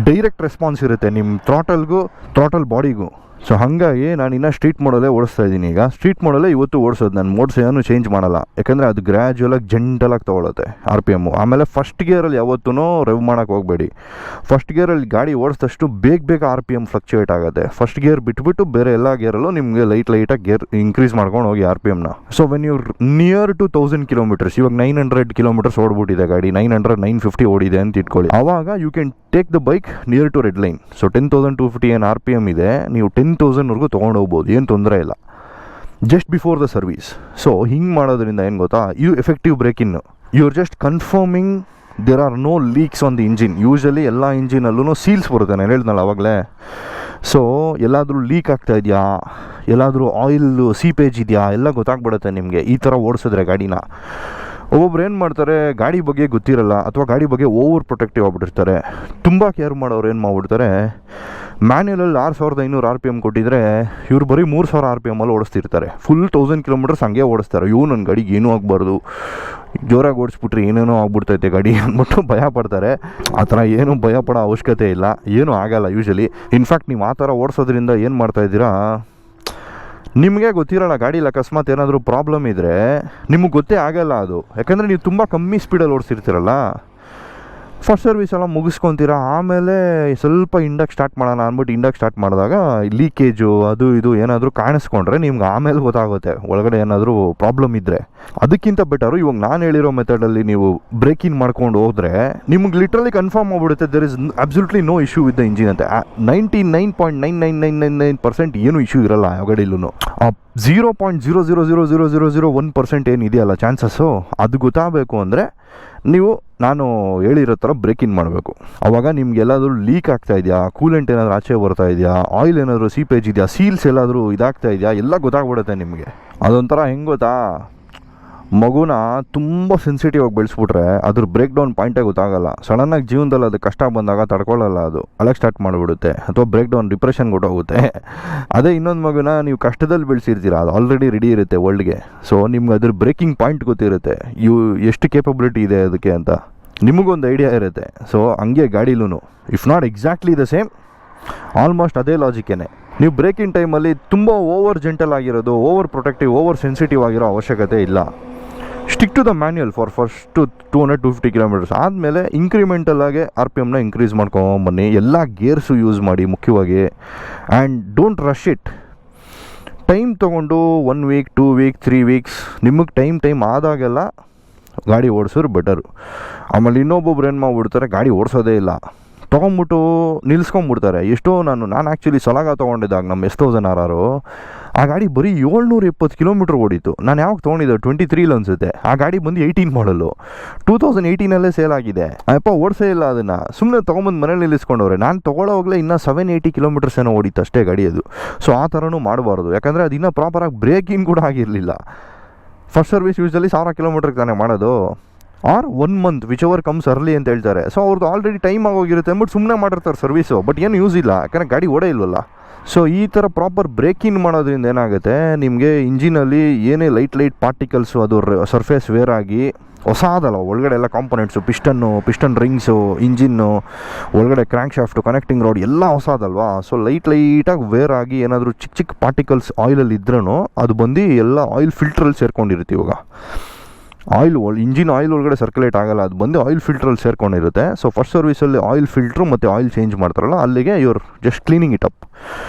ಡೈರೆಕ್ಟ್ ರೆಸ್ಪಾನ್ಸ್ ಇರುತ್ತೆ ನಿಮ್ಮ ಥ್ರಾಟಲ್ ಬಾಡಿಗೂ. ಸೊ ಹಾಗಾಗಿ ನಾನು ಇನ್ನೂ ಸ್ಟ್ರೀಟ್ ಮೋಡಲ್ಲೇ ಓಡಿಸ್ತಾ ಇದ್ದೀನಿ. ಈಗ ಸ್ಟ್ರೀಟ್ ಮೋಡಲ್ಲೇ ಇವತ್ತು ಓಡಿಸೋದು. ನಾನು ಮೋಡ್ಸ್ ಏನೂ ಚೇಂಜ್ ಮಾಡಲ್ಲ. ಯಾಕಂದರೆ ಅದು ಗ್ರ್ಯಾಜುವಲಾಗಿ ಜೆಂಟಲಾಗಿ ತೊಗೊಳುತ್ತೆ RPM. ಆಮೇಲೆ ಫಸ್ಟ್ ಗೇರಲ್ಲಿ ಯಾವತ್ತೂ ರೆವ್ ಮಾಡೋಕ್ಕೆ ಹೋಗಬೇಡಿ. ಫಸ್ಟ್ ಗೇರಲ್ಲಿ ಗಾಡಿ ಓಡಿಸಿದಷ್ಟು ಬೇಗ RPM ಫ್ಲಕ್ಚುಯೇಟ್ ಆಗುತ್ತೆ. ಫಸ್ಟ್ ಗೇರ್ ಬಿಟ್ಬಿಟ್ಟು ಬೇರೆ ಎಲ್ಲ ಗೇರಲ್ಲೂ ನಿಮಗೆ ಲೈಟಾಗಿ ಗೇರ್ ಇನ್ಕ್ರೀಸ್ ಮಾಡ್ಕೊಂಡು ಹೋಗಿ RPMನ. So when you near to 1000 kilometres, ಇವಾಗ 900 ಕಿಲೋಮೀಟರ್ಸ್ ಓಡ್ಬಿಟ್ಟಿದೆ ಗಾಡಿ, 900-950 ಓಡಿದೆ ಅಂತ ಇಟ್ಕೊಳ್ಳಿ. ಆವಾಗ you can take the bike near to red line. So 10,250 ಏನು RPM ಇದೆ, ನೀವು 10,000ವರೆಗೂ ತೊಗೊಂಡು ಹೋಗ್ಬೋದು, ಏನು ತೊಂದರೆ ಇಲ್ಲ, just before the service. So ಹಿಂಗೆ ಮಾಡೋದ್ರಿಂದ ಏನು ಗೊತ್ತಾ, you effective break in, you are just confirming there are no leaks on the engine. Usually ಎಲ್ಲ ಇಂಜಿನಲ್ಲೂ ಸೀಲ್ಸ್ ಬರುತ್ತೆ, ನಾನು ಹೇಳಿದ್ನಲ್ಲ ಆವಾಗಲೇ. ಸೊ ಎಲ್ಲಾದರೂ ಲೀಕ್ ಆಗ್ತಾ ಇದೆಯಾ, ಎಲ್ಲಾದರೂ ಆಯಿಲ್ ಸೀಪೇಜ್ ಇದೆಯಾ ಎಲ್ಲ ಗೊತ್ತಾಗ್ಬಿಡುತ್ತೆ ನಿಮಗೆ ಈ ಥರ ಓಡಿಸಿದ್ರೆ ಗಾಡಿನ. ಒಬ್ಬೊಬ್ರು ಏನು ಮಾಡ್ತಾರೆ, ಗಾಡಿ ಬಗ್ಗೆ ಗೊತ್ತಿರಲ್ಲ ಅಥವಾ ಗಾಡಿ ಬಗ್ಗೆ ಓವರ್ ಪ್ರೊಟೆಕ್ಟಿವ್ ಆಗಿಬಿಟ್ಟಿರ್ತಾರೆ. ತುಂಬ ಕೇರ್ ಮಾಡೋರು ಏನು ಮಾಡ್ಬಿಡ್ತಾರೆ, ಮ್ಯಾನ್ಯಲಲ್ಲಿ 6500 RPM ಕೊಟ್ಟಿದ್ರೆ ಇವ್ರು ಬರೀ 3000 RPMಲ್ಲಿ ಓಡಿಸ್ತಿರ್ತಾರೆ. ಫುಲ್ 1000 ಕಿಲೋಮೀಟರ್ಸ್ ಹಂಗೆ ಓಡಿಸ್ತಾರೆ. ನನ್ನ ಗಾಡಿಗೆ ಏನೂ ಆಗಬಾರ್ದು, ಜೋರಾಗಿ ಓಡಿಸ್ಬಿಟ್ರೆ ಏನೇನೋ ಆಗ್ಬಿಡ್ತೈತೆ ಗಾಡಿ ಅಂದ್ಬಿಟ್ಟು ಭಯ ಪಡ್ತಾರೆ. ಆ ಥರ ಏನೂ ಭಯ ಪಡೋ ಅವಶ್ಯಕತೆ ಇಲ್ಲ, ಏನೂ ಆಗಲ್ಲ ಯೂಶಲಿ. ಇನ್ಫ್ಯಾಕ್ಟ್ ನೀವು ಆ ಥರ ಓಡಿಸೋದ್ರಿಂದ ಏನು ಮಾಡ್ತಾಯಿದ್ದೀರಾ, ನಿಮಗೆ ಗೊತ್ತಿರೋಲ್ಲ ಗಾಡೀಲಿ ಅಕಸ್ಮಾತ್ ಏನಾದರೂ ಪ್ರಾಬ್ಲಮ್ ಇದ್ದರೆ ನಿಮಗೆ ಗೊತ್ತೇ ಆಗಲ್ಲ ಅದು. ಯಾಕಂದರೆ ನೀವು ತುಂಬ ಕಮ್ಮಿ ಸ್ಪೀಡಲ್ಲಿ ಓಡಿಸಿರ್ತೀರಲ್ಲ. ಫಸ್ಟ್ ಸರ್ವಿಸ್ ಎಲ್ಲ ಮುಗಿಸ್ಕೊತೀರಾ, ಆಮೇಲೆ ಸ್ವಲ್ಪ ಇಂಡಕ್ಕೆ ಸ್ಟಾರ್ಟ್ ಮಾಡೋಣ ಅಂದ್ಬಿಟ್ಟು ಇಂಡಕ್ಕೆ ಸ್ಟಾರ್ಟ್ ಮಾಡಿದಾಗ ಲೀಕೇಜು ಅದು ಇದು ಏನಾದರೂ ಕಾಣಿಸ್ಕೊಂಡ್ರೆ ನಿಮ್ಗೆ ಆಮೇಲೆ ಗೊತ್ತಾಗುತ್ತೆ ಒಳಗಡೆ ಏನಾದರೂ ಪ್ರಾಬ್ಲಮ್ ಇದ್ದರೆ. ಅದಕ್ಕಿಂತ ಬೆಟರು ಇವಾಗ ನಾನು ಹೇಳಿರೋ ಮೆಥಡಲ್ಲಿ ನೀವು ಬ್ರೇಕ್ ಇನ್ ಮಾಡ್ಕೊಂಡು ಹೋದರೆ ನಿಮ್ಗೆ ಲಿಟ್ರಲಿ ಕನ್ಫರ್ಮ್ ಆಗಿಬಿಡುತ್ತೆ there is absolutely no issue with the engine ಅಂತ. 99.99999% ಏನೂ ಇಶ್ಯೂ ಇರಲ್ಲ ಯಾವ ಗಾಡಿಲೂ. 0.0000001% ಏನಿದೆಯಲ್ಲ ಚಾನ್ಸಸ್ಸು, ಅದು ಗೊತ್ತಾಗಬೇಕು ಅಂದರೆ ನೀವು ನಾನು ಹೇಳಿರೋ ಥರ ಬ್ರೇಕ್ ಇನ್ ಮಾಡಬೇಕು. ಆವಾಗ ನಿಮ್ಗೆ ಎಲ್ಲಾದರೂ ಲೀಕ್ ಆಗ್ತಾ ಇದೆಯಾ, ಕೂಲೆಂಟ್ ಏನಾದರೂ ಆಚೆ ಬರ್ತಾ ಇದೆಯಾ, ಆಯಿಲ್ ಏನಾದರೂ ಸೀಪೇಜ್ ಇದೆಯಾ, ಸೀಲ್ಸ್ ಎಲ್ಲಾದರೂ ಇದಾಗ್ತಾ ಇದೆಯಾ, ಎಲ್ಲ ಗೊತ್ತಾಗ್ಬಿಡುತ್ತೆ ನಿಮಗೆ. ಅದೊಂಥರ ಹೆಂಗೆ ಗೊತ್ತಾ, ಮಗುನ ತುಂಬ ಸೆನ್ಸಿಟಿವ್ ಆಗಿ ಬೆಳೆಸ್ಬಿಟ್ರೆ ಅದ್ರ ಬ್ರೇಕ್ ಡೌನ್ ಪಾಯಿಂಟೇ ಗೊತ್ತಾಗಲ್ಲ. ಸಡನ್ನಾಗಿ ಜೀವನದಲ್ಲಿ ಅದು ಕಷ್ಟ ಬಂದಾಗ ತಡ್ಕೊಳ್ಳಲ್ಲ, ಅದು ಅಳಕ್ಕೆ ಸ್ಟಾರ್ಟ್ ಮಾಡಿಬಿಡುತ್ತೆ ಅಥವಾ ಬ್ರೇಕ್ ಡೌನ್ ಡಿಪ್ರೆಷನ್ ಕೊಟ್ಟೋಗುತ್ತೆ. ಅದೇ ಇನ್ನೊಂದು ಮಗುನ ನೀವು ಕಷ್ಟದಲ್ಲಿ ಬೆಳೆಸಿರ್ತೀರ, ಅದು ಆಲ್ರೆಡಿ ರೆಡಿ ಇರುತ್ತೆ ವರ್ಲ್ಡ್ಗೆ. ಸೊ ನಿಮ್ಗೆ ಅದ್ರ ಬ್ರೇಕಿಂಗ್ ಪಾಯಿಂಟ್ ಗೊತ್ತಿರುತ್ತೆ, ಎಷ್ಟು ಕೇಪಬಿಲಿಟಿ ಇದೆ ಅದಕ್ಕೆ ಅಂತ ನಿಮಗೊಂದು ಐಡಿಯಾ ಇರುತ್ತೆ. ಸೊ ಹಂಗೆ ಗಾಡಿಲೂ if not exactly the same, almost ಅದೇ ಲಾಜಿಕ್ಕೇನೆ. ನೀವು ಬ್ರೇಕಿಂಗ್ ಟೈಮಲ್ಲಿ ತುಂಬ ಓವರ್ ಜೆಂಟಲ್ ಆಗಿರೋದು, ಓವರ್ ಪ್ರೊಟೆಕ್ಟಿವ್, ಓವರ್ ಸೆನ್ಸಿಟಿವ್ ಆಗಿರೋ ಅವಶ್ಯಕತೆ ಇಲ್ಲ. Stick to the manual for first 200-250 kilometres. ಆದಮೇಲೆ ಇಂಕ್ರಿಮೆಂಟಲ್ ಆಗಿ RPMನ ಇಂಕ್ರೀಸ್ ಮಾಡ್ಕೊಂಬನ್ನಿ, ಎಲ್ಲ ಗೇರ್ಸು ಯೂಸ್ ಮಾಡಿ ಮುಖ್ಯವಾಗಿ. And don't rush it. Time ತೊಗೊಂಡು 1 ವೀಕ್ 2 ವೀಕ್ 3 ವೀಕ್ಸ್ ನಿಮಗೆ ಟೈಮ್ ಆದಾಗೆಲ್ಲ ಗಾಡಿ ಓಡಿಸೋರು ಬೆಟರು. ಆಮೇಲೆ ಇನ್ನೊಬ್ಬೊಬ್ರು ಏನು ಮಾಡ್ಬಿಡ್ತಾರೆ, ಗಾಡಿ ಓಡಿಸೋದೇ ಇಲ್ಲ, ತೊಗೊಂಬಿಟ್ಟು ನಿಲ್ಸ್ಕೊಂಬಿಡ್ತಾರೆ. ಎಷ್ಟೋ ನಾನು ಆ್ಯಕ್ಚುಲಿ ಸಲಾಗ ತೊಗೊಂಡಿದ್ದಾಗ ನಮ್ಮ S1000RR ಆ ಗಾಡಿ ಬರೀ 720 ಕಿಲೋಮೀಟ್ರ್ ಓಡಿತು. ನಾನು ಯಾವಾಗ ತೊಗೊಂಡಿದ್ದೆ 23 ಅನಿಸುತ್ತೆ. ಆ ಗಾಡಿ ಬಂದು 18 ಮಾಡಲು 2018 ಸೇಲ್ ಆಗಿದೆ. ಅಪ್ಪ ಓಡಿಸೇ ಇಲ್ಲ ಅದನ್ನು, ಸುಮ್ಮನೆ ತೊಗೊಂಬಂದು ಮನೇಲಿ ನಿಲ್ಲಿಸ್ಕೊಂಡವ್ರೆ. ನಾನು ತೊಗೊಳ್ಳೋವಾಗಲೇ ಇನ್ನೂ 780 ಕಿಲೋಮೀಟರ್ಸ್ ಏನೋ ಓಡಿತ್ತು ಅಷ್ಟೇ ಗಾಡಿ ಅದು. ಸೊ ಆ ಥರನೂ ಮಾಡಬಾರ್ದು, ಯಾಕಂದರೆ ಅದು ಇನ್ನೂ ಪ್ರಾಪರಾಗಿ ಬ್ರೇಕ್ ಇನ್ ಕೂಡ ಆಗಿರಲಿಲ್ಲ. ಫಸ್ಟ್ ಸರ್ವಿಸ್ ಯೂಸಲ್ಲಿ 1000 ಕಿಲೋಮೀಟ್ರಿಗೆ ತಾನೇ ಮಾಡೋದು, or 1 month whichever comes early ಅಂತ ಹೇಳ್ತಾರೆ. ಸೊ ಅವ್ರದ್ದು ಆಲ್ರೆಡಿ ಟೈಮ್ ಆಗೋಗಿರುತ್ತೆ ಅಂದ್ಬಿಟ್ಟು ಸುಮ್ಮನೆ ಮಾಡಿರ್ತಾರೆ ಸರ್ವಿಸು, ಬಟ್ ಏನು ಯೂಸ್ ಇಲ್ಲ, ಯಾಕಂದರೆ ಗಾಡಿ ಓಡೇ ಇಲ್ವಲ್ಲ. ಸೊ ಈ ಥರ ಪ್ರಾಪರ್ ಬ್ರೇಕ್ ಇನ್ ಮಾಡೋದ್ರಿಂದ ಏನಾಗುತ್ತೆ, ನಿಮಗೆ ಇಂಜಿನಲ್ಲಿ ಏನೇ ಲೈಟ್ ಪಾರ್ಟಿಕಲ್ಸು ಅದು ಸರ್ಫೇಸ್ ವೇರ್ ಆಗಿ ಹೊಸಾದಲ್ಲ, ಒಳಗಡೆ ಎಲ್ಲ ಕಾಂಪೊನೆಂಟ್ಸು, ಪಿಸ್ಟನ್ ರಿಂಗ್ಸು, ಇಂಜಿನ್ನು, ಒಳಗಡೆ ಕ್ರ್ಯಾಂಕ್ ಶಾಫ್ಟು, ಕನೆಕ್ಟಿಂಗ್ ರೋಡ್ ಎಲ್ಲ ಹೊಸಾದಲ್ವಾ. ಸೊ ಲೈಟಾಗಿ ವೇರ್ ಆಗಿ ಏನಾದರೂ ಚಿಕ್ಕ ಪಾರ್ಟಿಕಲ್ಸ್ ಆಯಿಲಲ್ಲಿ ಇದ್ರೂ ಅದು ಬಂದು ಎಲ್ಲ ಆಯಿಲ್ ಫಿಲ್ಟ್ರಲ್ಲಿ ಸೇರ್ಕೊಂಡಿರುತ್ತೆ. ಇವಾಗ ಇಂಜಿನ್ ಆಯಿಲ್ ಒಳಗಡೆ ಸರ್ಕ್ಯುಲೇಟ್ ಆಗಲ್ಲ, ಅದು ಬಂದು ಆಯಿಲ್ ಫಿಲ್ಟ್ರಲ್ಲಿ ಸೇರ್ಕೊಂಡಿರುತ್ತೆ. ಸೊ ಫಸ್ಟ್ ಸರ್ವಿಸಲ್ಲಿ ಆಯಿಲ್ ಫಿಲ್ಟ್ರು ಮತ್ತು ಆಯಿಲ್ ಚೇಂಜ್ ಮಾಡ್ತಾರಲ್ಲ, ಅಲ್ಲಿಗೆ ಇವ್ರು just cleaning it up.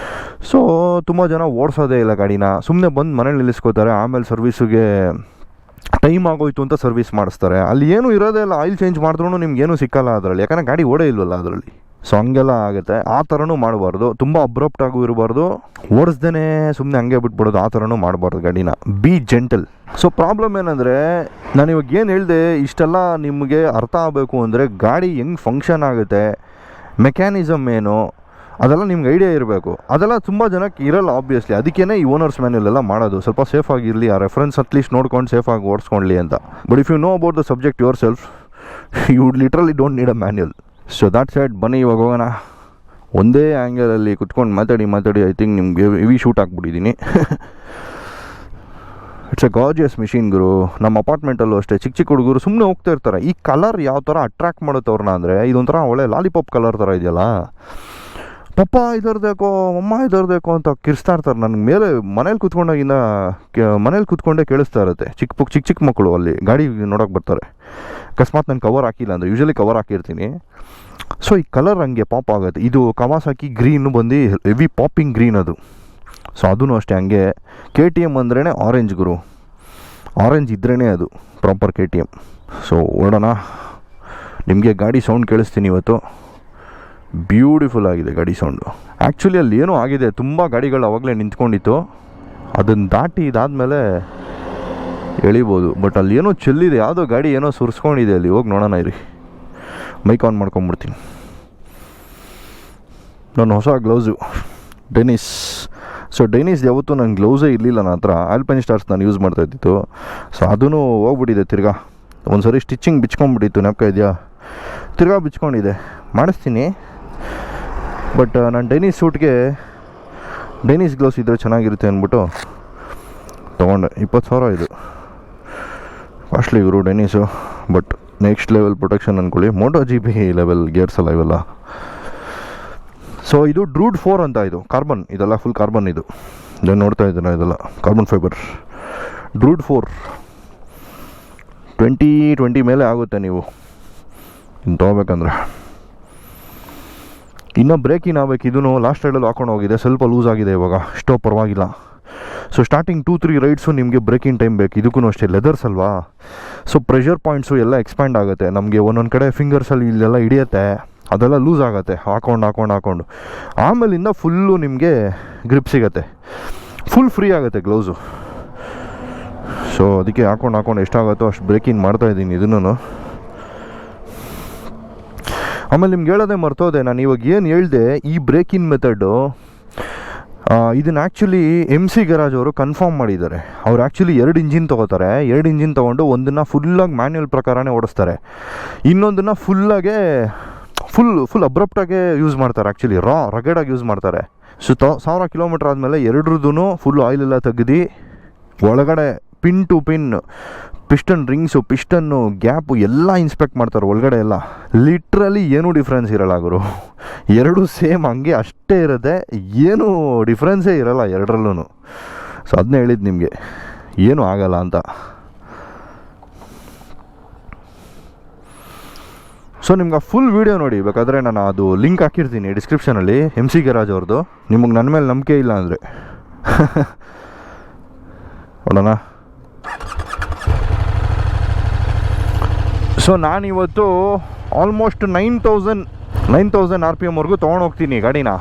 So ತುಂಬ ಜನ ಓಡಿಸೋದೇ ಇಲ್ಲ ಗಾಡಿನ, ಸುಮ್ಮನೆ ಬಂದು ಮನೇಲಿ ನಿಲ್ಲಿಸ್ಕೋತಾರೆ. ಆಮೇಲೆ ಸರ್ವಿಸಿಗೆ ಟೈಮ್ ಆಗೋಯ್ತು ಅಂತ ಸರ್ವಿಸ್ ಮಾಡಿಸ್ತಾರೆ. ಅಲ್ಲಿ ಏನೂ ಇರೋದೇ ಇಲ್ಲ, ಆಯಿಲ್ ಚೇಂಜ್ ಮಾಡಿದ್ರೂ ನಿಮ್ಗೇನು ಸಿಕ್ಕಲ್ಲ ಅದರಲ್ಲಿ, ಯಾಕಂದರೆ ಗಾಡಿ ಓಡೇ ಇಲ್ವಲ್ಲ ಅದರಲ್ಲಿ. ಸೊ ಹಂಗೆಲ್ಲ ಆಗುತ್ತೆ. ಆ ಥರನೂ ಮಾಡಬಾರ್ದು, ತುಂಬ ಅಬ್ರಪ್ಟಾಗೂ ಇರಬಾರ್ದು, ಓಡಿಸ್ದೇ ಸುಮ್ಮನೆ ಹಂಗೆ ಬಿಟ್ಬಿಡೋದು, ಆ ಥರನೂ ಮಾಡಬಾರ್ದು ಗಾಡಿನ. B gentle. ಸೊ ಪ್ರಾಬ್ಲಮ್ ಏನಂದರೆ, ನಾನು ಇವಾಗ ಏನು ಹೇಳಿದೆ ಇಷ್ಟೆಲ್ಲ ನಿಮಗೆ ಅರ್ಥ ಆಗಬೇಕು ಅಂದರೆ ಗಾಡಿ ಹೆಂಗೆ ಫಂಕ್ಷನ್ ಆಗುತ್ತೆ, ಮೆಕ್ಯಾನಿಸಮ್ ಏನು, ಅದೆಲ್ಲ ನಿಮ್ಗೆ ಐಡಿಯಾ ಇರಬೇಕು. ಅದೆಲ್ಲ ತುಂಬ ಜನಕ್ಕೆ ಇರಲ್ಲ ಆಬ್ವಿಯಸ್ಲಿ. ಅದಕ್ಕೇ ಈ ಓನರ್ಸ್ ಮ್ಯಾನ್ಯಲ್ ಎಲ್ಲ ಮಾಡೋದು, ಸ್ವಲ್ಪ ಸೇಫಾಗಿರಲಿ, ಆ ರೆಫರೆನ್ಸ್ ಅಟ್ಲೀಸ್ಟ್ ನೋಡ್ಕೊಂಡು ಸೇಫಾಗಿ ಓಡಿಸ್ಕೊಳ್ಳಿ ಅಂತ. But if you know about the subject yourself, you literally don't need a manual. So that side ಬನ್ನಿ ಇವಾಗ ಹೋಗೋಣ. ಒಂದೇ ಆ್ಯಂಗಲಲ್ಲಿ ಕುತ್ಕೊಂಡು ಮಾತಾಡಿ ಐ ಥಿಂಕ್ ನಿಮಗೆ ಹೆವಿ ಶೂಟ್ ಹಾಕ್ಬಿಟ್ಟಿದ್ದೀನಿ. ಇಟ್ಸ್ ಎ ಗಾರ್ಜಿಯಸ್ ಮಿಷಿನ್ ಗುರು. ನಮ್ಮ ಅಪಾರ್ಟ್ಮೆಂಟಲ್ಲೂ ಅಷ್ಟೇ ಚಿಕ್ಕ ಹುಡುಗರು ಸುಮ್ಮನೆ ಹೋಗ್ತಾ ಇರ್ತಾರೆ. ಈ ಕಲರ್ ಯಾವ ಥರ ಅಟ್ರಾಕ್ಟ್ ಮಾಡುತ್ತೆ ಅವ್ರನ್ನ ಅಂದರೆ, ಇದೊಂಥರ ಒಳ್ಳೆ ಲಾಲಿಪಾಪ್ ಕಲರ್ ಥರ ಇದೆಯಲ್ಲ, ಪಪ್ಪ ಇದರ್ದೇಕೋ ಅಮ್ಮ ಇದರ್ದೇಕೋ ಅಂತ ಕಿರ್ಸ್ತಾ ಇರ್ತಾರೆ. ನನಗೆ ಮೇಲೆ ಮನೇಲಿ ಕೂತ್ಕೊಂಡೇ ಕೇಳಿಸ್ತಾ ಇರುತ್ತೆ. ಚಿಕ್ಕ ಮಕ್ಕಳು ಅಲ್ಲಿ ಗಾಡಿ ನೋಡೋಕೆ ಬರ್ತಾರೆ. ಅಕಸ್ಮಾತ್ ನಾನು ಕವರ್ ಹಾಕಿಲ್ಲ ಅಂದರೆ, ಯೂಶಲಿ ಕವರ್ ಹಾಕಿರ್ತೀನಿ. ಸೊ ಈ ಕಲರ್ ಹಂಗೆ ಪಾಪ್ ಆಗುತ್ತೆ. ಇದು ಕವಾಸಾಕಿ ಗ್ರೀನು ಬಂದು ಹೆವಿ ಪಾಪಿಂಗ್ ಗ್ರೀನ್ ಅದು. ಸೊ ಅದೂ ಅಷ್ಟೇ ಹಂಗೆ. KTM ಅಂದ್ರೇ ಆರೆಂಜ್ ಗುರು, ಆರೆಂಜ್ ಇದ್ರೇ ಅದು ಪ್ರಾಪರ್ KTM. ಸೊ ಓಡೋಣ. ನಿಮಗೆ ಗಾಡಿ ಸೌಂಡ್ ಕೇಳಿಸ್ತೀನಿ ಇವತ್ತು. ಬ್ಯೂಟಿಫುಲ್ ಆಗಿದೆ ಗಾಡಿ ಸೌಂಡು. ಆ್ಯಕ್ಚುಲಿ ಅಲ್ಲಿ ಏನೋ ಆಗಿದೆ, ತುಂಬ ಗಾಡಿಗಳು ಅವಾಗಲೇ ನಿಂತ್ಕೊಂಡಿತ್ತು. ಅದನ್ನು ದಾಟಿ ಇದಾದಮೇಲೆ ಎಳಿಬೋದು. ಬಟ್ ಅಲ್ಲಿ ಏನೋ ಚೆಲ್ಲಿದೆ, ಯಾವುದೋ ಗಾಡಿ ಏನೋ ಸುರಿಸ್ಕೊಂಡಿದೆ ಅಲ್ಲಿ. ಹೋಗಿ ನೋಡೋಣ ಇರಿ. ಮೈಕ್ ಆನ್ ಮಾಡ್ಕೊಂಬಿಡ್ತೀನಿ. ನನ್ನ ಹೊಸ ಗ್ಲೌಸು ಡೆನಿಸ್. ಸೊ ಡೆನಿಸ್ ಯಾವತ್ತೂ ನನ್ನ ಗ್ಲೌಸೇ ಇರಲಿಲ್ಲ ನನ್ನ ಹತ್ರ. ಆಲ್ಪೈನ್ ಸ್ಟಾರ್ಸ್ ನಾನು ಯೂಸ್ ಮಾಡ್ತಾಯಿದ್ದಿತ್ತು. ಸೊ ಅದೂ ಹೋಗ್ಬಿಟ್ಟಿದೆ ತಿರ್ಗಾ. ಒಂದು ಸರಿ ಸ್ಟಿಚಿಂಗ್ ಬಿಚ್ಕೊಂಡ್ಬಿಟ್ಟಿತ್ತು, ನೆನಪ ಇದೆಯಾ? ತಿರ್ಗಾ ಬಿಚ್ಕೊಂಡಿದೆ, ಮಾಡಿಸ್ತೀನಿ. ಬಟ್ ನಾನು ಡೆನಿಸ್ ಸೂಟ್ಗೆ ಡೆನಿಸ್ ಗ್ಲೌಸ್ ಇದ್ದರೆ ಚೆನ್ನಾಗಿರುತ್ತೆ ಅಂದ್ಬಿಟ್ಟು ತೊಗೊಂಡೆ. 20,000 ಇದು. ಕಾಸ್ಟ್ಲಿ ಇವರು ಡೆನಿಸು, ಬಟ್ ನೆಕ್ಸ್ಟ್ ಲೆವೆಲ್ ಪ್ರೊಟೆಕ್ಷನ್ ಅಂದ್ಕೊಳ್ಳಿ. MotoGP ಲೆವೆಲ್ ಗೇರ್ಸ್ ಅಲ್ಲ ಇವೆಲ್ಲ. ಸೊ ಇದು ಡ್ರೂಡ್ 4 ಅಂತ. ಇದು ಕಾರ್ಬನ್, ಇದೆಲ್ಲ ಫುಲ್ ಕಾರ್ಬನ್. ಇದು ನೋಡ್ತಾ ಇದ್ದೀರಾ, ಇದೆಲ್ಲ ಕಾರ್ಬನ್ ಫೈಬರ್. ಡ್ರೂಡ್ 4 2020 ಮೇಲೆ ಆಗುತ್ತೆ. ನೀವು ಇನ್ನು ತೊಗೋಬೇಕಂದ್ರೆ. ಇನ್ನೂ ಬ್ರೇಕಿನ್ ಆಗಬೇಕು. ಇದೂ ಲಾಸ್ಟ್ ರೈಡಲ್ಲಿ ಹಾಕೊಂಡು ಹೋಗಿದೆ, ಸ್ವಲ್ಪ ಲೂಸ್ ಆಗಿದೆ ಇವಾಗ, ಎಷ್ಟೋ ಪರವಾಗಿಲ್ಲ. ಸೊ ಸ್ಟಾರ್ಟಿಂಗ್ 2-3 ರೈಡ್ಸು ನಿಮಗೆ ಬ್ರೇಕಿಂಗ್ ಟೈಮ್ ಬೇಕು. ಇದಕ್ಕೂ ಅಷ್ಟೇ, ಲೆದರ್ಸ್ ಅಲ್ವಾ, ಸೊ ಪ್ರೆಷರ್ ಪಾಯಿಂಟ್ಸು ಎಲ್ಲ ಎಕ್ಸ್ಪ್ಯಾಂಡ್ ಆಗುತ್ತೆ ನಮಗೆ. ಒಂದೊಂದು ಕಡೆ ಫಿಂಗರ್ಸಲ್ಲಿ ಇಲ್ಲೆಲ್ಲ ಹಿಡಿಯುತ್ತೆ, ಅದೆಲ್ಲ ಲೂಸ್ ಆಗುತ್ತೆ ಹಾಕೊಂಡು. ಆಮೇಲಿಂದ ಫುಲ್ಲು ನಿಮಗೆ ಗ್ರಿಪ್ ಸಿಗುತ್ತೆ, ಫುಲ್ ಫ್ರೀ ಆಗುತ್ತೆ ಗ್ಲೌಸು. ಸೊ ಅದಕ್ಕೆ ಹಾಕೊಂಡು ಎಷ್ಟಾಗುತ್ತೋ ಅಷ್ಟು ಬ್ರೇಕಿಂಗ್ ಮಾಡ್ತಾಯಿದ್ದೀನಿ ಇದನ್ನು. ಆಮೇಲೆ ನಿಮ್ಗೆ ಹೇಳೋದೇ ಮರ್ತೋದೆ, ನಾನು ಇವಾಗ ಏನು ಹೇಳಿದೆ, ಈ ಬ್ರೇಕಿಂಗ್ ಮೆಥಡು ಇದನ್ನು ಆ್ಯಕ್ಚುಲಿ MC ಗರಾಜ್ ಅವರು ಕನ್ಫರ್ಮ್ ಮಾಡಿದ್ದಾರೆ. ಅವ್ರು ಆ್ಯಕ್ಚುಲಿ 2 ಇಂಜಿನ್ ತೊಗೋತಾರೆ. 2 ಇಂಜಿನ್ ತೊಗೊಂಡು ಒಂದನ್ನು ಫುಲ್ಲಾಗಿ ಮ್ಯಾನ್ಯುವಲ್ ಪ್ರಕಾರನೇ ಓಡಿಸ್ತಾರೆ, ಇನ್ನೊಂದನ್ನು ಫುಲ್ ಅಬ್ರಪ್ಟಾಗೆ ಯೂಸ್ ಮಾಡ್ತಾರೆ. ಆ್ಯಕ್ಚುಲಿ ರಗಡಾಗಿ ಯೂಸ್ ಮಾಡ್ತಾರೆ. ಸೊ 1000 ಕಿಲೋಮೀಟ್ರ್ ಆದಮೇಲೆ ಎರಡ್ರದ್ದು ಫುಲ್ ಆಯಿಲೆಲ್ಲ ತೆಗ್ದು ಒಳಗಡೆ pin to pin piston rings, piston, gap ಎಲ್ಲ ಇನ್ಸ್ಪೆಕ್ಟ್ ಮಾಡ್ತಾರೆ ಒಳಗಡೆ ಎಲ್ಲ. ಲಿಟ್ರಲಿ ಏನೂ ಡಿಫ್ರೆನ್ಸ್ ಇರಲ್ಲ ಗುರು, ಎರಡೂ ಸೇಮ್ ಹಂಗೆ ಅಷ್ಟೇ ಇರುತ್ತೆ, ಏನೂ ಡಿಫ್ರೆನ್ಸೇ ಇರಲ್ಲ ಎರಡರಲ್ಲೂ. ಸೊ ಅದನ್ನೇ ಹೇಳಿದ್ದು ನಿಮಗೆ, ಏನೂ ಆಗಲ್ಲ ಅಂತ. ಸೊ ನಿಮ್ಗೆ ಫುಲ್ ವೀಡಿಯೋ ನೋಡಿ ಬೇಕಾದರೆ ನಾನು ಅದು ಲಿಂಕ್ ಹಾಕಿರ್ತೀನಿ ಡಿಸ್ಕ್ರಿಪ್ಷನಲ್ಲಿ, MC ಗರಾಜ್ ಅವ್ರದ್ದು. ನಿಮಗೆ ನನ್ನ ಮೇಲೆ ನಂಬಿಕೆ ಇಲ್ಲ ಅಂದರೆ ನೋಡೋಣ. ಸೊ ನಾನಿವತ್ತು ಆಲ್ಮೋಸ್ಟ್ 9000 RPMವರೆಗೂ ತೊಗೊಂಡೋಗ್ತೀನಿ ಗಾಡಿನ.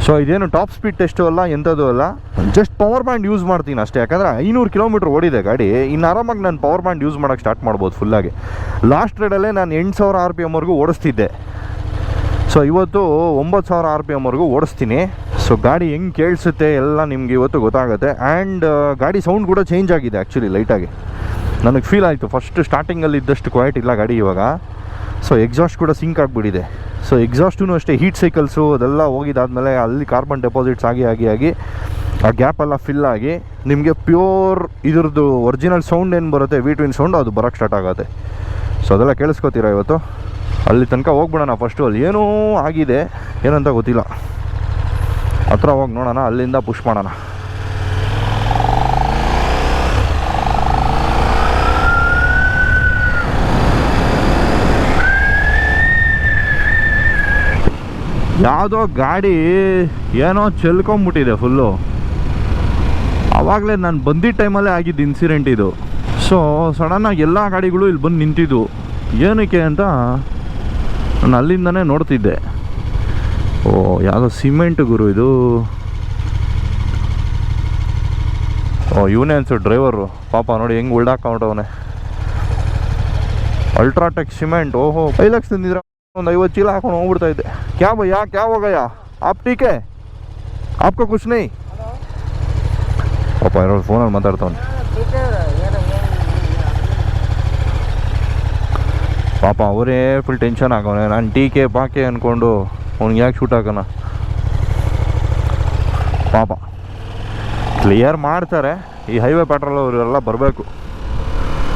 ಸೊ ಇದೇನು ಟಾಪ್ ಸ್ಪೀಡ್ ಟೆಸ್ಟು ಅಲ್ಲ, ಎಂಥದ್ದು ಅಲ್ಲ, ಜಸ್ಟ್ ಪವರ್ ಬ್ಯಾಂಡ್ ಯೂಸ್ ಮಾಡ್ತೀನಿ ಅಷ್ಟೇ. ಯಾಕಂದರೆ 500 ಕಿಲೋಮೀಟ್ರ್ ಓಡಿದೆ ಗಾಡಿ, ಇನ್ನು ಆರಾಮಾಗಿ ನಾನು ಪವರ್ ಬ್ಯಾಂಡ್ ಯೂಸ್ ಮಾಡೋಕ್ಕೆ ಸ್ಟಾರ್ಟ್ ಮಾಡ್ಬೋದು ಫುಲ್ಲಾಗಿ. ಲಾಸ್ಟ್ ರೈಡಲ್ಲೇ ನಾನು 8000 RPMವರೆಗೂ ಓಡಿಸ್ತಿದ್ದೆ. ಸೊ ಇವತ್ತು 9000 RPMವರೆಗೂ ಓಡಿಸ್ತೀನಿ. ಸೊ ಗಾಡಿ ಹೆಂಗೆ ಕೇಳಿಸುತ್ತೆ ಎಲ್ಲ ನಿಮಗೆ ಇವತ್ತು ಗೊತ್ತಾಗುತ್ತೆ. ಆ್ಯಂಡ್ ಗಾಡಿ ಸೌಂಡ್ ಕೂಡ ಚೇಂಜ್ ಆಗಿದೆ ಆ್ಯಕ್ಚುಲಿ ಲೈಟಾಗಿ, ನನಗೆ ಫೀಲ್ ಆಯಿತು. ಫಸ್ಟ್ ಸ್ಟಾರ್ಟಿಂಗಲ್ಲಿ ಇದ್ದಷ್ಟು ಕ್ವೈಟ್ ಇಲ್ಲ ಗಾಡಿ ಇವಾಗ. ಸೊ ಎಕ್ಸಾಸ್ಟ್ ಕೂಡ ಸಿಂಕ್ ಆಗಿಬಿಟ್ಟಿದೆ. ಸೊ ಎಕ್ಸಾಸ್ಟೂ ಅಷ್ಟೇ, ಹೀಟ್ ಸೈಕಲ್ಸು ಅದೆಲ್ಲ ಹೋಗಿದ್ದಾದಮೇಲೆ ಅಲ್ಲಿ ಕಾರ್ಬನ್ ಡೆಪಾಸಿಟ್ಸ್ ಆಗಿ ಆ ಗ್ಯಾಪೆಲ್ಲ ಫಿಲ್ ಆಗಿ ನಿಮಗೆ ಪ್ಯೂರ್ ಇದ್ರದ್ದು ಒರಿಜಿನಲ್ ಸೌಂಡ್ ಏನು ಬರುತ್ತೆ, V-twin ಸೌಂಡ್, ಅದು ಬರೋಕ್ಕೆ ಸ್ಟಾರ್ಟ್ ಆಗುತ್ತೆ. ಸೊ ಅದೆಲ್ಲ ಕೇಳಿಸ್ಕೊತೀರಾ ಇವತ್ತು. ಅಲ್ಲಿ ತನಕ ಹೋಗ್ಬಿಡೋಣ ಫಸ್ಟು. ಅಲ್ಲಿ ಏನೂ ಆಗಿದೆ, ಏನಂತ ಗೊತ್ತಿಲ್ಲ, ಹತ್ರ ಹೋಗಿ ನೋಡೋಣ, ಅಲ್ಲಿಂದ ಪುಷ್ ಮಾಡೋಣ. ಯಾವುದೋ ಗಾಡಿ ಏನೋ ಚೆಲ್ಕೊಂಬಿಟ್ಟಿದೆ ಫುಲ್ಲು. ಆವಾಗಲೇ ನಾನು ಬಂದಿದ್ದ ಟೈಮಲ್ಲೇ ಆಗಿದ್ದು ಇನ್ಸಿಡೆಂಟ್ ಇದು. ಸೊ ಸಡನ್ನಾಗಿ ಎಲ್ಲ ಗಾಡಿಗಳು ಇಲ್ಲಿ ಬಂದು ನಿಂತಿದ್ದು. ಏನಕ್ಕೆ ಅಂತ ನಾನು ಅಲ್ಲಿಂದನೇ ನೋಡ್ತಿದ್ದೆ. ಓ ಯಾವುದೋ ಸಿಮೆಂಟ್ ಗುರು ಇದು. ಓ ಇವನೇ ಅನ್ಸು ಡ್ರೈವರು, ಪಾಪ ನೋಡಿ ಹೆಂಗೆ ಉಲ್ಡಾಕೊಂಡವನೆ. UltraTech cement. ಓಹೋ 5 ಲಕ್ಷ ತಂದಿದ್ರ, ಒಂದು 50 ಚೀಲ ಹಾಕೊಂಡು ಹೋಗ್ಬಿಡ್ತಾ ಇದ್ದೆ. क्या भैया क्या हो गया, आप ठीक है, आपको कुछ नहीं? ಪಾಪ ಇರೋ ಫೋನಲ್ಲಿ ಮಾತಾಡ್ತಾನೆ ಪಾಪ. ಅವರೇ ಫುಲ್ ಟೆನ್ಷನ್ ಆಗೋನೆ. ನಾನು ಟೀಕೆ ಪಾಕೆ ಅಂದ್ಕೊಂಡು ಅವ್ನಿಗೆ ಯಾಕೆ ಶೂಟ್ ಹಾಕೋಣ. ಪಾಪ ಕ್ಲಿಯರ್ ಮಾಡ್ತಾರೆ. ಈ ಹೈವೇ ಪೆಟ್ರೋಲ್ ಅವರೆಲ್ಲ ಬರಬೇಕು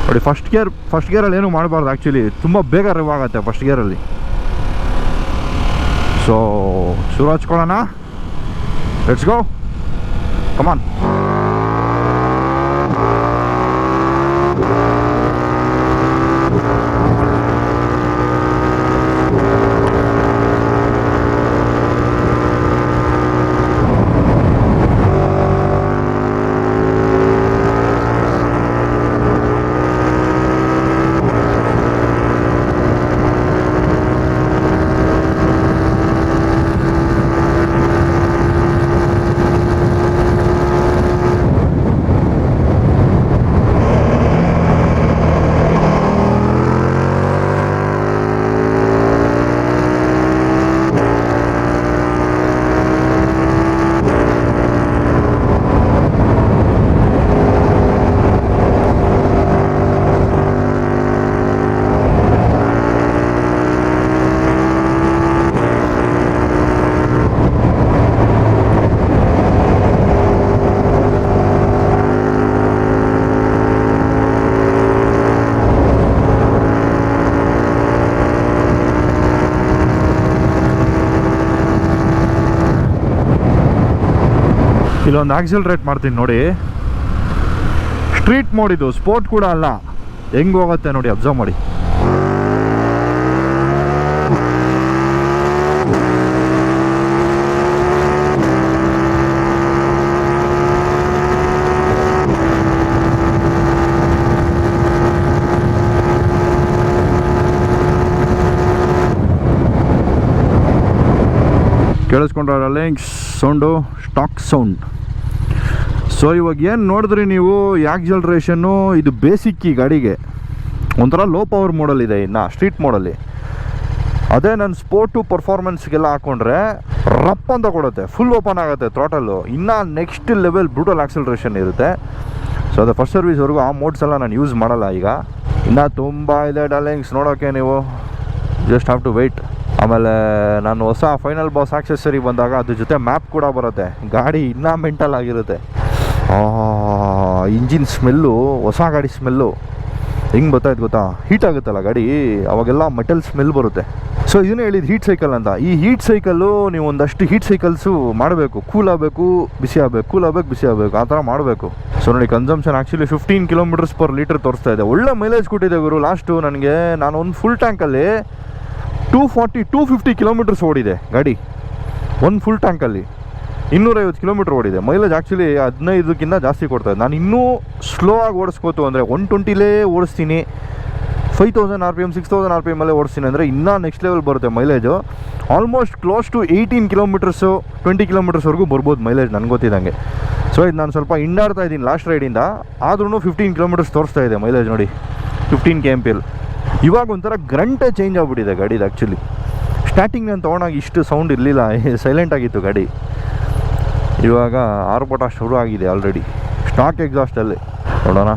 ನೋಡಿ. ಫಸ್ಟ್ ಗೇರಲ್ಲಿ ಏನೂ ಮಾಡಬಾರ್ದು ಆ್ಯಕ್ಚುಲಿ, ತುಂಬ ಬೇಗ ರಿವ್ ಆಗುತ್ತೆ ಫಸ್ಟ್ ಗೇರಲ್ಲಿ. ಸೊ ಶುರು ಹಚ್ಕೊಳ್ಳೋಣ, ಲೆಟ್ಸ್ ಗೋ, ಕಮಾನ್. ಇಲ್ಲೊಂದು ಆಕ್ಸಿಲರೇಟ್ ಮಾಡ್ತೀನಿ ನೋಡಿ. ಸ್ಟ್ರೀಟ್ ಮೋಡ್ ಇದು, ಸ್ಪೋರ್ಟ್ ಕೂಡ ಅಲ್ಲ. ಹೆಂಗೆ ಹೋಗುತ್ತೆ ನೋಡಿ, ಅಬ್ಸರ್ವ್ ಮಾಡಿ. ಕೇಳಿಸ್ಕೊಂಡ್ರೆ links sound stock sound. So ಇವಾಗ ಏನು ನೋಡಿದ್ರಿ ನೀವು ಆಕ್ಸಲರೇಷನ್ನು, ಇದು ಬೇಸಿಕ್ ಈ ಗಾಡಿಗೆ ಒಂಥರ ಲೋ ಪವರ್ ಮೋಡಲ್ ಇದೆ. ಇನ್ನು ಸ್ಟ್ರೀಟ್ ಮೋಡಲ್ಲಿ ಅದೇ ನನ್ನ ಸ್ಪೋರ್ಟು ಪರ್ಫಾರ್ಮೆನ್ಸ್ಗೆಲ್ಲ ಹಾಕ್ಕೊಂಡ್ರೆ ರಪ್ ಅಂತ ಕೊಡುತ್ತೆ, ಫುಲ್ ಓಪನ್ ಆಗುತ್ತೆ ಥ್ರಾಟಲ್ಲು. ಇನ್ನು ನೆಕ್ಸ್ಟ್ ಲೆವೆಲ್ ಬ್ರೂಟಲ್ ಆಕ್ಸಲರೇಷನ್ ಇರುತ್ತೆ. ಸೊ ಅದು ಫಸ್ಟ್ ಸರ್ವಿಸ್ವರೆಗೂ ಆ ಮೋಡ್ಸ್ ಎಲ್ಲ ನಾನು ಯೂಸ್ ಮಾಡಲ್ಲ. ಈಗ ಇನ್ನೂ ತುಂಬ ಇದೆ ಡಾರ್ಲಿಂಗ್ಸ್ ನೋಡೋಕ್ಕೆ, ನೀವು ಜಸ್ಟ್ ಹ್ಯಾವ್ ಟು ವೆಯ್ಟ್. ಆಮೇಲೆ ನಾನು ಹೊಸ ಫೈನಲ್ ಬಾಸ್ ಆಕ್ಸೆಸರಿ ಬಂದಾಗ ಅದ್ರ ಜೊತೆ ಮ್ಯಾಪ್ ಕೂಡ ಬರುತ್ತೆ. ಗಾಡಿ ಇನ್ನೂ ಮೆಂಟಲ್ ಆಗಿರುತ್ತೆ. ಇಂಜಿನ್ ಸ್ಮೆಲ್ಲು, ಹೊಸ ಗಾಡಿ ಸ್ಮೆಲ್ಲು ಹೆಂಗೆ ಬರ್ತಾಯಿತ್ತು ಗೊತ್ತಾ? ಹೀಟ್ ಆಗುತ್ತಲ್ಲ ಗಾಡಿ, ಅವಾಗೆಲ್ಲ ಮೆಟಲ್ ಸ್ಮೆಲ್ ಬರುತ್ತೆ. ಸೊ ಇದನ್ನೇ ಹೇಳಿದ್ದು ಹೀಟ್ ಸೈಕಲ್ ಅಂತ. ಈ ಹೀಟ್ ಸೈಕಲ್ಲು ನೀವು ಒಂದಷ್ಟು ಹೀಟ್ ಸೈಕಲ್ಸು ಮಾಡಬೇಕು. ಕೂಲ್ ಆಗಬೇಕು, ಬಿಸಿ ಆಗಬೇಕು, ಕೂಲ್ ಆಗಬೇಕು, ಬಿಸಿ ಆಗಬೇಕು, ಆ ಥರ ಮಾಡಬೇಕು. ಸೊ ನೋಡಿ, ಕನ್ಸಂಪ್ಷನ್ ಆ್ಯಕ್ಚುಲಿ 15 km/L ತೋರಿಸ್ತಾ ಇದೆ. ಒಳ್ಳೆ ಮೈಲೇಜ್ ಕೊಟ್ಟಿದೆ ಗುರು. ಲಾಸ್ಟು ನನಗೆ ನಾನು ಒಂದು ಫುಲ್ ಟ್ಯಾಂಕಲ್ಲಿ 240-250 km ಓಡಿದೆ ಗಾಡಿ. ಒಂದು ಫುಲ್ ಟ್ಯಾಂಕಲ್ಲಿ 250 km ಓಡಿದೆ. ಮೈಲೇಜ್ ಆ್ಯಕ್ಚುಲಿ 15ಕ್ಕಿಂತ ಜಾಸ್ತಿ ಕೊಡ್ತಾಯಿದೆ. ನಾನು ಇನ್ನೂ ಸ್ಲೋ ಆಗಿ ಓಡಿಸ್ಕೋತು ಅಂದರೆ 120ಲೇ ಓಡಿಸ್ತೀನಿ. 5000 RPM 6000 RPM ಅಲ್ಲೇ ಓಡಿಸ್ತೀನಿ ಅಂದರೆ ಇನ್ನೂ ನೆಕ್ಸ್ಟ್ ಲೆವೆಲ್ ಬರುತ್ತೆ mileage. Almost close to 18 km 20 km ಬರ್ಬೋದು ಮೈಲೇಜ್ ನನಗೆ ಗೊತ್ತಿದ್ದಂಗೆ. ಸೊ ಇದು ನಾನು ಸ್ವಲ್ಪ ಹಿಂಡಾಡ್ತಾ ಇದ್ದೀನಿ ಲಾಸ್ಟ್ ರೈಡಿಂದ, ಆದ್ರೂ 15 km ತೋರಿಸ್ತಾ ಇದೆ ಮೈಲೇಜ್ ನೋಡಿ, 15 kmpl. ಇವಾಗ ಒಂಥರ ಗ್ರಂಟೇ ಚೇಂಜ್ ಆಗಿಬಿಟ್ಟಿದೆ ಗಾಡಿದು. ಆ್ಯಕ್ಚುಲಿ ಸ್ಟಾರ್ಟಿಂಗ್ ನಾನು ತೊಗೊಂಡಾಗ ಇಷ್ಟು ಸೌಂಡ್ ಇರಲಿಲ್ಲ, ಸೈಲೆಂಟ್ ಆಗಿತ್ತು ಗಾಡಿ. ಇವಾಗ ಆರ್ಭಟ ಶುರು ಆಗಿದೆ ಆಲ್ರೆಡಿ. ಸ್ಟಾಕ್ ಎಕ್ಸಾಸ್ಟಲ್ಲಿ ನೋಡೋಣ.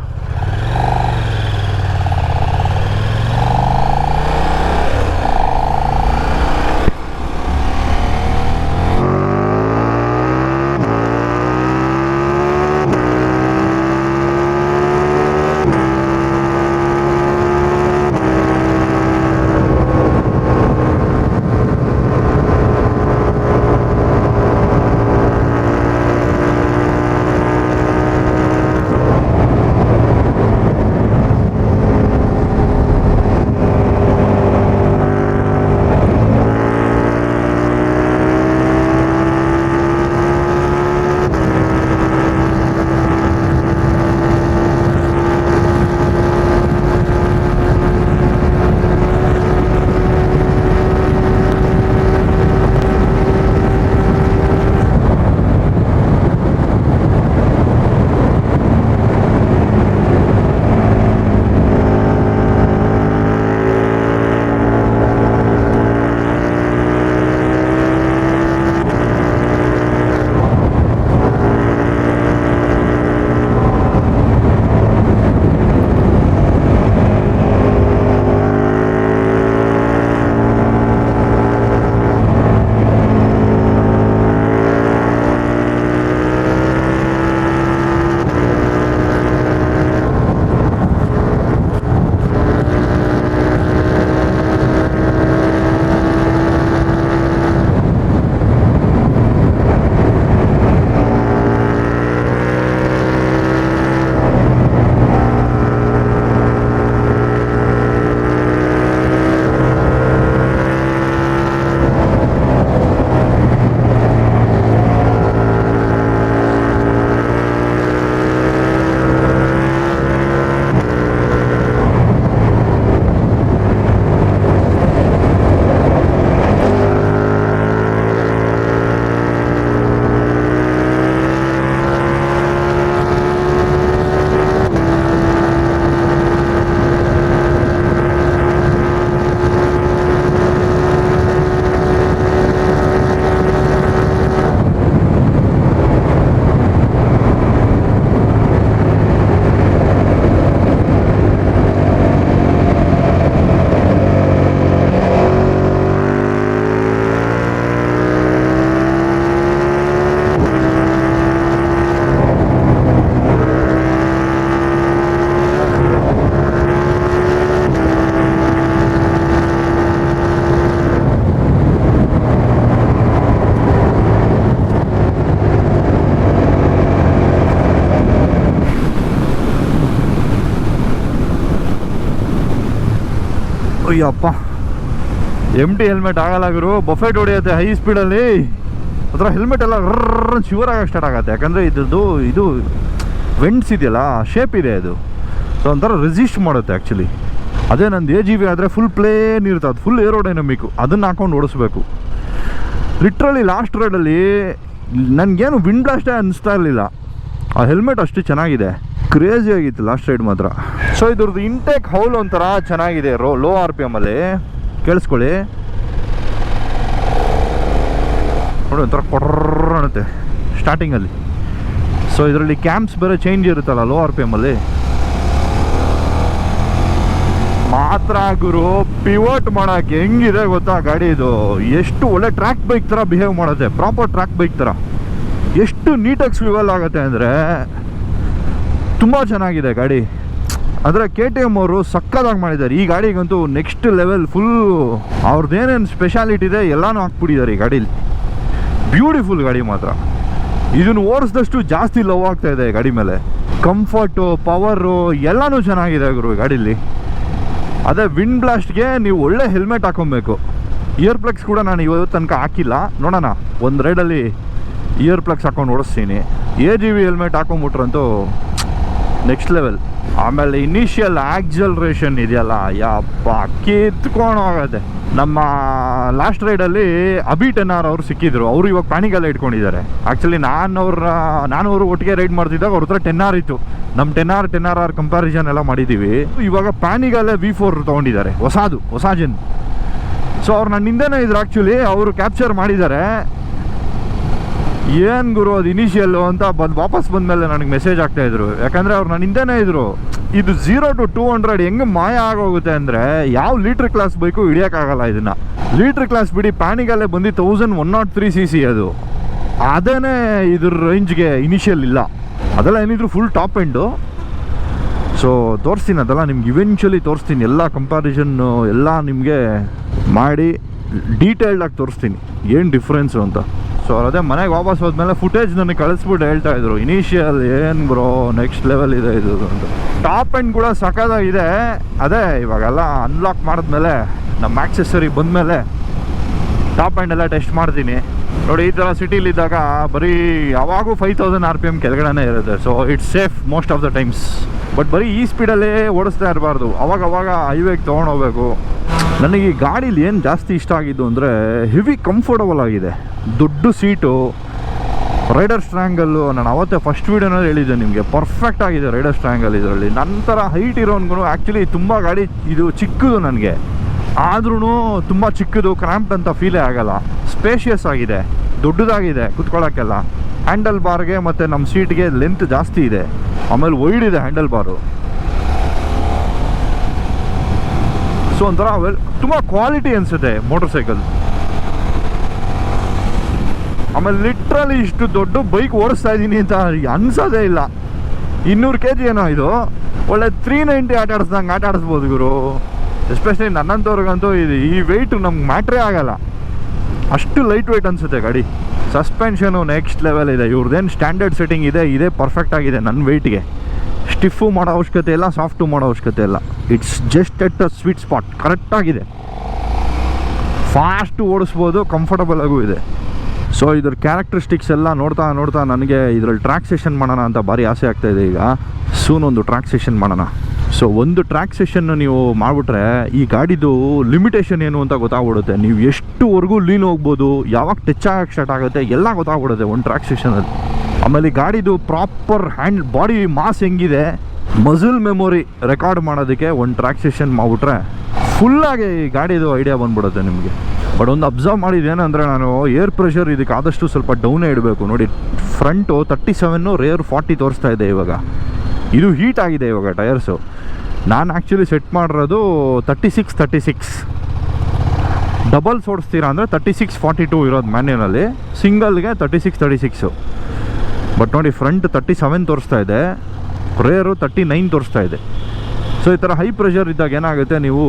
ಅಯ್ಯಪ್ಪ, ಎಂಟಿ ಹೆಲ್ಮೆಟ್ ಆಗಲ್ಲ ಗುರು, ಬಫೆಟ್ ಹೊಡೆಯುತ್ತೆ ಹೈ ಸ್ಪೀಡಲ್ಲಿ. ಅದರ ಹೆಲ್ಮೆಟ್ ಎಲ್ಲ ಶಿವರ್ ಆಗಕ್ಕೆ ಸ್ಟಾರ್ಟ್ ಆಗುತ್ತೆ. ಯಾಕಂದರೆ ಇದ್ರದ್ದು ಇದು ವೆಂಟ್ಸ್ ಇದೆಯಲ್ಲ, ಶೇಪ್ ಇದೆ ಅದು. ಸೊ ಒಂಥರ ರೆಸಿಸ್ಟ್ ಮಾಡುತ್ತೆ ಆ್ಯಕ್ಚುಲಿ. ಅದೇ ನಂದು AGV ಆದರೆ ಫುಲ್ ಪ್ಲೇನ್ ಇರುತ್ತೆ, ಅದು ಫುಲ್ ಏರೋಡೈನಮಿಕ್ಕು, ಅದನ್ನು ಹಾಕೊಂಡು ಓಡಿಸ್ಬೇಕು. ಲಿಟ್ರಲಿ ಲಾಸ್ಟ್ ರೈಡಲ್ಲಿ ನನಗೇನು ವಿಂಡ್ ಬ್ಲಾಸ್ಟೇ ಅನಿಸ್ತಾ ಇರಲಿಲ್ಲ. ಆ ಹೆಲ್ಮೆಟ್ ಅಷ್ಟು ಚೆನ್ನಾಗಿದೆ, ಕ್ರೇಜಿ ಆಗಿತ್ತು ಲಾಸ್ಟ್ ರೈಡ್ ಮಾತ್ರ. ಸೊ ಇದ್ರದ್ದು ಇಂಟೇಕ್ ಹೌಲ್ ಒಂಥರ ಚೆನ್ನಾಗಿದೆ, ಲೋ RPM ಅಲ್ಲಿ. ಕೇಳಿಸ್ಕೊಳ್ಳಿ ನೋಡಿ, ಒಂಥರ ಕೊಡ್ರ ಅನ್ನುತ್ತೆ ಸ್ಟಾರ್ಟಿಂಗಲ್ಲಿ. ಸೊ ಇದರಲ್ಲಿ ಕ್ಯಾಂಪ್ಸ್ ಬೇರೆ ಚೇಂಜ್ ಇರುತ್ತಲ್ಲ ಲೋ RPM ಅಲ್ಲಿ ಮಾತ್ರ. ಗುರು ಪಿವಟ್ ಮಾಡೋಕ್ಕೆ ಹೆಂಗಿದೆ ಗೊತ್ತಾ ಗಾಡಿ, ಇದು ಎಷ್ಟು ಒಳ್ಳೆ ಟ್ರ್ಯಾಕ್ ಬೈಕ್ ಥರ ಬಿಹೇವ್ ಮಾಡುತ್ತೆ, ಪ್ರಾಪರ್ ಟ್ರ್ಯಾಕ್ ಬೈಕ್ ಥರ. ಎಷ್ಟು ನೀಟಾಗಿ ಸ್ವಿವಲ್ ಆಗುತ್ತೆ ಅಂದರೆ ತುಂಬ ಚೆನ್ನಾಗಿದೆ ಗಾಡಿ. ಅಂದರೆ KTM ಅವರು ಸಕ್ಕದಾಗಿ ಮಾಡಿದ್ದಾರೆ ಈ ಗಾಡಿಗಂತೂ. ನೆಕ್ಸ್ಟ್ ಲೆವೆಲ್ ಫುಲ್ ಅವ್ರದ್ದೇನೇನು ಸ್ಪೆಷಾಲಿಟಿ ಇದೆ ಎಲ್ಲನೂ ಹಾಕ್ಬಿಟ್ಟಿದ್ದಾರೆ ಈ ಗಾಡೀಲಿ. ಬ್ಯೂಟಿಫುಲ್ ಗಾಡಿ ಮಾತ್ರ. ಇದನ್ನು ಓಡಿಸಿದಷ್ಟು ಜಾಸ್ತಿ ಲವ್ ಆಗ್ತಾ ಇದೆ ಗಾಡಿ ಮೇಲೆ. ಕಂಫರ್ಟು, ಪವರು ಎಲ್ಲನೂ ಚೆನ್ನಾಗಿದೆ ಗುರು ಗಾಡೀಲಿ. ಅದೇ ವಿಂಡ್ ಬ್ಲಾಸ್ಟ್ಗೆ ನೀವು ಒಳ್ಳೆ ಹೆಲ್ಮೆಟ್ ಹಾಕೊಬೇಕು. ಇಯರ್ ಪ್ಲಗ್ಸ್ ಕೂಡ ನಾನು ಇವತ್ತು ತನಕ ಹಾಕಿಲ್ಲ, ನೋಡೋಣ ಒಂದು ರೈಡಲ್ಲಿ ಇಯರ್ ಪ್ಲಗ್ಸ್ ಹಾಕೊಂಡು ಓಡಿಸ್ತೀನಿ. AGV ಹೆಲ್ಮೆಟ್ ಹಾಕೊಂಡ್ಬಿಟ್ರಂತೂ ನೆಕ್ಸ್ಟ್ ಲೆವೆಲ್. ಆಮೇಲೆ ಇನಿಷಿಯಲ್ ಆಕ್ಸಲರೇಷನ್ ಇದೆಯಲ್ಲ, ಯಪ್ಪ ಕಿತ್ಕೊಂಡು ಹೋಗುತ್ತೆ. ನಮ್ಮ ಲಾಸ್ಟ್ ರೈಡಲ್ಲಿ ಅಭಿ 10R ಅವರು ಸಿಕ್ಕಿದ್ರು. ಅವರು ಇವಾಗ ಪ್ಯಾನಿಗೆಲ್ಲ ಇಟ್ಕೊಂಡಿದ್ದಾರೆ. ಆ್ಯಕ್ಚುಲಿ ನಾನು ಅವರು ಒಟ್ಟಿಗೆ ರೈಡ್ ಮಾಡ್ತಿದ್ದಾಗ ಅವ್ರ ಹತ್ರ 10R ಇತ್ತು. ನಮ್ಮ 10R ಕಂಪ್ಯಾರಿಸನ್ ಎಲ್ಲ ಮಾಡಿದ್ದೀವಿ. ಇವಾಗ ಪ್ಯಾನಿಗಲ್ಲೇ V4 ತೊಗೊಂಡಿದ್ದಾರೆ, ಹೊಸ ಜನ್. ಸೊ ಅವ್ರು ನನ್ನ ಹಿಂದೆನೇ ಇದ್ರು. ಆ್ಯಕ್ಚುಲಿ ಅವರು ಕ್ಯಾಪ್ಚರ್ ಮಾಡಿದ್ದಾರೆ. ಏನು ಗುರು ಅದು ಇನಿಷಿಯಲ್ಲು ಅಂತ ವಾಪಸ್ ಬಂದಮೇಲೆ ನನಗೆ ಮೆಸೇಜ್ ಆಗ್ತಾಯಿದ್ರು. ಯಾಕಂದರೆ ಅವ್ರು ನನ್ನ ಹಿಂದೆನೇ ಇದ್ರು. ಇದು 0 to 200 ಹೆಂಗೆ ಮಾಯ ಆಗೋಗುತ್ತೆ ಅಂದರೆ ಯಾವ ಲೀಟ್ರ್ ಕ್ಲಾಸ್ ಬೈಕು ಹಿಡಿಯೋಕ್ಕಾಗಲ್ಲ ಇದನ್ನು. ಲೀಟ್ರ್ ಕ್ಲಾಸ್ ಬಿಡಿ, ಪ್ಯಾನಿಗಲ್ಲೇ ಬಂದು 1103 cc ಅದು. ಅದೇ ಇದ್ರ ರೇಂಜ್ಗೆ ಇನಿಷಿಯಲ್ ಇಲ್ಲ. ಅದೆಲ್ಲ ಏನಿದ್ರು ಫುಲ್ ಟಾಪ್ ಎಂಡು. ಸೊ ತೋರಿಸ್ತೀನಿ, ಅದೆಲ್ಲ ನಿಮ್ಗೆ ಇವೆಂಚುಲಿ ತೋರಿಸ್ತೀನಿ. ಎಲ್ಲ ಕಂಪ್ಯಾರಿಸನ್ನು ಎಲ್ಲ ನಿಮಗೆ ಮಾಡಿ ಡೀಟೇಲ್ಡಾಗಿ ತೋರಿಸ್ತೀನಿ ಏನು ಡಿಫ್ರೆನ್ಸು ಅಂತ. ಸೊ ಅದೇ ಮನೆಗೆ ವಾಪಸ್ ಹೋದ್ಮೇಲೆ ಫುಟೇಜ್ ನನಗೆ ಕಳಿಸ್ಬಿಟ್ಟು ಹೇಳ್ತಾಯಿದ್ರು, ಇನಿಷಿಯಲ್ ಏನು ಬ್ರೋ ನೆಕ್ಸ್ಟ್ ಲೆವೆಲ್ ಇದೆ ಇದು ಅಂತ. ಟಾಪ್ ಎಂಡ್ ಕೂಡ ಸಖತ್ತಾಗಿದೆ. ಅದೇ ಇವಾಗೆಲ್ಲ ಅನ್ಲಾಕ್ ಮಾಡಿದ್ಮೇಲೆ ನಮ್ಮ ಆಕ್ಸೆಸರಿ ಬಂದಮೇಲೆ ಟಾಪ್ ಎಂಡ್ ಎಲ್ಲ ಟೆಸ್ಟ್ ಮಾಡ್ತೀನಿ. ನೋಡಿ ಈ ಥರ ಸಿಟಿಲಿದ್ದಾಗ ಬರೀ ಯಾವಾಗೂ 5000 RPM ಕೆಳಗಡೆ ಇರುತ್ತೆ. So it's safe most of the times. But ಬರೀ ಈ ಸ್ಪೀಡಲ್ಲೇ ಓಡಿಸ್ತಾ ಇರಬಾರ್ದು, ಅವಾಗವಾಗ ಹೈವೇಗೆ ತೊಗೊಂಡೋಗ್ಬೇಕು. ನನಗೆ ಈ ಗಾಡೀಲಿ ಏನು ಜಾಸ್ತಿ ಇಷ್ಟ ಆಗಿದ್ದು ಅಂದರೆ ಹೆವಿ ಕಂಫರ್ಟಬಲ್ ಆಗಿದೆ. ದೊಡ್ಡ ಸೀಟು, ರೈಡರ್ ಸ್ಟ್ರ್ಯಾಂಗಲ್ಲು. ನಾನು ಅವತ್ತೇ ಫಸ್ಟ್ ವೀಡಿಯೋನಲ್ಲಿ ಹೇಳಿದ್ದೆ ನಿಮಗೆ, ಪರ್ಫೆಕ್ಟ್ ಆಗಿದೆ ರೈಡರ್ ಸ್ಟ್ರ್ಯಾಂಗಲ್ ಇದರಲ್ಲಿ. ನಂತರ ಹೈಟ್ ಇರೋನ್ಗೂ ಆ್ಯಕ್ಚುಲಿ ತುಂಬ ಗಾಡಿ ಇದು ಚಿಕ್ಕದು ನನಗೆ, ಆದ್ರೂ ತುಂಬ ಚಿಕ್ಕದು, ಕ್ರ್ಯಾಂಪ್ಡ್ ಅಂತ ಫೀಲೇ ಆಗಲ್ಲ. ಸ್ಪೇಷಿಯಸ್ ಆಗಿದೆ, ದೊಡ್ಡದಾಗಿದೆ ಕೂತ್ಕೊಳ್ಳೋಕ್ಕೆಲ್ಲ. ಹ್ಯಾಂಡಲ್ ಬಾರ್ಗೆ ಮತ್ತು ನಮ್ಮ ಸೀಟ್ಗೆ ಲೆಂತ್ ಜಾಸ್ತಿ ಇದೆ. ಆಮೇಲೆ ವೈಡ್ ಇದೆ ಹ್ಯಾಂಡಲ್ ಬಾರು. ಸೊ ಒಂಥರ ತುಂಬ ಕ್ವಾಲಿಟಿ ಅನಿಸುತ್ತೆ ಮೋಟರ್ ಸೈಕಲ್. ಆಮೇಲೆ ಲಿಟ್ರಲಿ ಇಷ್ಟು ದೊಡ್ಡ ಬೈಕ್ ಓಡಿಸ್ತಾ ಇದ್ದೀನಿ ಅಂತ ಅನ್ಸೋದೇ ಇಲ್ಲ. 200 kg ಏನೋ ಇದು. ಒಳ್ಳೆ 390 ಆಟ ಆಡಿಸ್ಬೋದು ಗುರು. ಎಸ್ಪೆಷಲಿ ನನ್ನಂಥವ್ರಿಗಂತೂ ಈ ವೆಯ್ಟು ನಮ್ಗೆ ಮ್ಯಾಟ್ರೇ ಆಗಲ್ಲ, ಅಷ್ಟು ಲೈಟ್ ವೆಯ್ಟ್ ಅನಿಸುತ್ತೆ ಗಾಡಿ. ಸಸ್ಪೆನ್ಷನು ನೆಕ್ಸ್ಟ್ ಲೆವೆಲ್ ಇದೆ. ಇವ್ರದ್ದೇನು ಸ್ಟ್ಯಾಂಡರ್ಡ್ ಸೆಟ್ಟಿಂಗ್ ಇದೇ ಪರ್ಫೆಕ್ಟ್ ಆಗಿದೆ ನನ್ನ ವೆಯ್ಟ್ಗೆ. ಸ್ಟಿಫು ಮಾಡೋ ಅವಶ್ಯಕತೆ ಇಲ್ಲ, ಸಾಫ್ಟು ಮಾಡೋ ಅವಶ್ಯಕತೆ ಇಲ್ಲ. It's just at a sweet spot, ಕರೆಕ್ಟಾಗಿದೆ. ಫಾಸ್ಟು ಓಡಿಸ್ಬೋದು, ಕಂಫರ್ಟಬಲ್ ಆಗೂ ಇದೆ. ಸೊ ಇದ್ರ ಕ್ಯಾರೆಕ್ಟರಿಸ್ಟಿಕ್ಸ್ ಎಲ್ಲ ನೋಡ್ತಾ ನನಗೆ ಇದರಲ್ಲಿ ಟ್ರ್ಯಾಕ್ ಸೆಷನ್ ಮಾಡೋಣ ಅಂತ ಭಾರಿ ಆಸೆ ಆಗ್ತಾಯಿದೆ. ಈಗ ಸೂನ್ ಒಂದು ಟ್ರ್ಯಾಕ್ ಸೆಷನ್ ಮಾಡೋಣ. ಸೊ ಒಂದು ಟ್ರ್ಯಾಕ್ ಸೆಷನ್ನು ನೀವು ಮಾಡಿಬಿಟ್ರೆ ಈ ಗಾಡಿದು ಲಿಮಿಟೇಷನ್ ಏನು ಅಂತ ಗೊತ್ತಾಗ್ಬಿಡುತ್ತೆ. ನೀವು ಎಷ್ಟುವರೆಗೂ ಲೀನ್ ಹೋಗ್ಬೋದು, ಯಾವಾಗ ಟಚ್ ಆಗಕ್ಕೆ ಸ್ಟಾರ್ಟ್ ಆಗುತ್ತೆ ಎಲ್ಲ ಗೊತ್ತಾಗ್ಬಿಡುತ್ತೆ ಒಂದು ಟ್ರ್ಯಾಕ್ ಸೆಷನಲ್ಲಿ. ಆಮೇಲೆ ಈ ಗಾಡಿದು ಪ್ರಾಪರ್ ಬಾಡಿ ಮಾಸ್ ಹೆಂಗಿದೆ, ಮಸಲ್ ಮೆಮೊರಿ ರೆಕಾರ್ಡ್ ಮಾಡೋದಕ್ಕೆ ಒಂದು ಟ್ರ್ಯಾಕ್ ಸೆಷನ್ ಮಾಡಿಬಿಟ್ರೆ ಫುಲ್ಲಾಗಿ ಈ ಗಾಡಿದು ಐಡಿಯಾ ಬಂದ್ಬಿಡುತ್ತೆ ನಿಮಗೆ. ಬಟ್ ಒಂದು ಅಬ್ಸರ್ವ್ ಮಾಡಿದ್ದೇನೆಂದರೆ, ನಾನು ಏರ್ ಪ್ರೆಷರ್ ಇದಕ್ಕೆ ಆದಷ್ಟು ಸ್ವಲ್ಪ ಡೌನೇ ಇಡಬೇಕು. ನೋಡಿ ಫ್ರಂಟು 37, ರೇರ್ 40 ತೋರಿಸ್ತಾ ಇದೆ ಇವಾಗ. ಇದು ಹೀಟ್ ಆಗಿದೆ ಇವಾಗ ಟೈರ್ಸು. ನಾನು ಆ್ಯಕ್ಚುಲಿ ಸೆಟ್ ಮಾಡಿರೋದು 36 ಡಬಲ್ಸ್ ಓಡಿಸ್ತೀರಾ ಅಂದರೆ 36-42 ಇರೋದು ಮ್ಯಾನ್ಯನಲ್ಲಿ. ಸಿಂಗಲ್ಗೆ 36. ಬಟ್ ನೋಡಿ ಫ್ರಂಟ್ 37 ತೋರಿಸ್ತಾ ಇದೆ, ರೇರು 39 ತೋರಿಸ್ತಾ ಇದೆ. ಸೊ ಈ ಥರ ಹೈ ಪ್ರೆಷರ್ ಇದ್ದಾಗ ಏನಾಗುತ್ತೆ, ನೀವು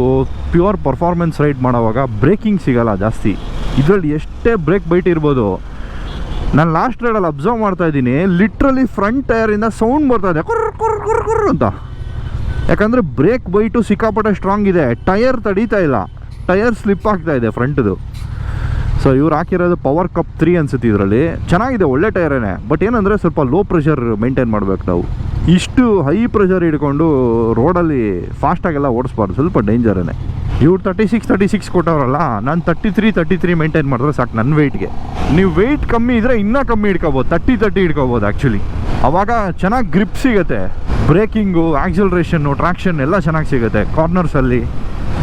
ಪ್ಯೂರ್ ಪರ್ಫಾರ್ಮೆನ್ಸ್ ರೈಡ್ ಮಾಡೋವಾಗ ಬ್ರೇಕಿಂಗ್ ಸಿಗೋಲ್ಲ ಜಾಸ್ತಿ. ಇದರಲ್ಲಿ ಎಷ್ಟೇ ಬ್ರೇಕ್ ಬೈಟ್ ಇರ್ಬೋದು. ನಾನು ಲಾಸ್ಟ್ ರೈಡಲ್ಲಿ ಅಬ್ಸರ್ವ್ ಮಾಡ್ತಾಯಿದ್ದೀನಿ, ಲಿಟ್ರಲಿ ಫ್ರಂಟ್ ಟೈರಿಂದ ಸೌಂಡ್ ಬರ್ತಾಯಿದೆ ಕುರ್ ಅಂತ. ಯಾಕಂದರೆ ಬ್ರೇಕ್ ಬೈಟು ಸಿಕ್ಕಾಪಟ್ಟೆ ಸ್ಟ್ರಾಂಗ್ ಇದೆ, ಟೈರ್ ತಡೀತಾ ಇಲ್ಲ, ಟೈರ್ ಸ್ಲಿಪ್ ಆಗ್ತಾ ಇದೆ ಫ್ರಂಟ್ದು. ಸೊ ಇವ್ರು ಹಾಕಿರೋದು ಪವರ್ ಕಪ್ 3 ಅನ್ಸುತ್ತೆ. ಇದರಲ್ಲಿ ಚೆನ್ನಾಗಿದೆ, ಒಳ್ಳೆ ಟೈರೇನೆ. ಬಟ್ ಏನಂದರೆ ಸ್ವಲ್ಪ ಲೋ ಪ್ರೆಷರ್ ಮೇಂಟೈನ್ ಮಾಡಬೇಕು ನಾವು. ಇಷ್ಟು ಹೈ ಪ್ರೆಷರ್ ಹಿಡ್ಕೊಂಡು ರೋಡಲ್ಲಿ ಫಾಸ್ಟಾಗೆಲ್ಲ ಓಡಿಸ್ಬಾರ್ದು, ಸ್ವಲ್ಪ ಡೇಂಜರೇ. ಇವ್ರು 36 ಕೊಟ್ಟವ್ರಲ್ಲ, ನಾನು 33 ಮೇಂಟೈನ್ ಮಾಡಿದ್ರೆ ಸಾಕು ನನ್ನ ವೆಯ್ಟ್ಗೆ. ನೀವು ವೆಯ್ಟ್ ಕಮ್ಮಿ ಇದ್ದರೆ ಇನ್ನೂ ಕಮ್ಮಿ ಹಿಡ್ಕೋಬೋದು, 30 ಹಿಡ್ಕೋಬೋದು ಆ್ಯಕ್ಚುಲಿ. ಆವಾಗ ಚೆನ್ನಾಗಿ ಗ್ರಿಪ್ ಸಿಗುತ್ತೆ, ಬ್ರೇಕಿಂಗು, ಆಕ್ಸಿಲರೇಷನ್ನು, ಟ್ರಾಕ್ಷನ್ ಎಲ್ಲ ಚೆನ್ನಾಗಿ ಸಿಗುತ್ತೆ ಕಾರ್ನರ್ಸಲ್ಲಿ.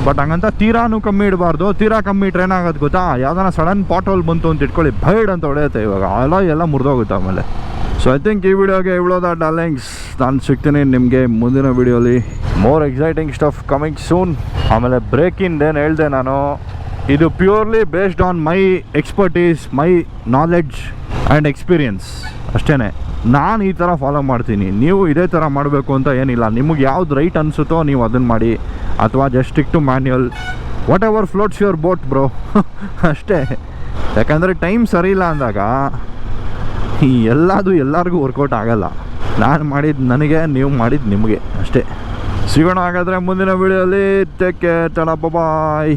ಬಟ್ ಹಂಗಂತ ತೀರಾನು ಕಮ್ಮಿ ಇಡಬಾರ್ದು. ತೀರಾ ಕಮ್ಮಿ ಇಟ್ರೆ ಏನಾಗೋದು ಗೊತ್ತಾ, ಯಾವ್ದಾನ ಸಡನ್ ಪಾಟ್ ಹೋಲ್ ಬಂತು ಅಂತ ಇಟ್ಕೊಳ್ಳಿ, ಭೈಡ್ ಅಂತ ಹೊಡೆಯುತ್ತೆ. ಇವಾಗ ಎಲ್ಲ ಮುರಿದೋಗುತ್ತೆ ಆಮೇಲೆ. ಸೊ ಐ ಥಿಂಕ್ ಈ ವಿಡಿಯೋಗೆ ಇವಳೋದ ಡಾರ್ಲಿಂಗ್ಸ್. ನಾನು ಸಿಗ್ತೀನಿ ನಿಮಗೆ ಮುಂದಿನ ವಿಡಿಯೋಲಿ. More exciting stuff coming soon. ಆಮೇಲೆ ಬ್ರೇಕಿಂದೇನು ಹೇಳಿದೆ ನಾನು, ಇದು purely based on my expertise, my knowledge and experience ಅಷ್ಟೇ. ನಾನು ಈ ಥರ ಫಾಲೋ ಮಾಡ್ತೀನಿ, ನೀವು ಇದೇ ಥರ ಮಾಡಬೇಕು ಅಂತ ಏನಿಲ್ಲ. ನಿಮಗೆ ಯಾವ್ದು ರೈಟ್ ಅನಿಸುತ್ತೋ ನೀವು ಅದನ್ನು ಮಾಡಿ, ಅಥವಾ just stick to manual, whatever floats your boat bro ಅಷ್ಟೇ. ಯಾಕಂದರೆ ಟೈಮ್ ಸರಿ ಇಲ್ಲ ಅಂದಾಗ ಎಲ್ಲರಿಗೂ ವರ್ಕೌಟ್ ಆಗಲ್ಲ. ನಾನು ಮಾಡಿದ್ದು ನನಗೆ, ನೀವು ಮಾಡಿದ್ದು ನಿಮಗೆ ಅಷ್ಟೇ. ಸಿಗೋಣ ಹಾಗಾದರೆ ಮುಂದಿನ ವೀಡಿಯೋಲಿ. ಟೇಕ್ ಕೇರ್, ಟಾಟಾ, ಬಾಯ್.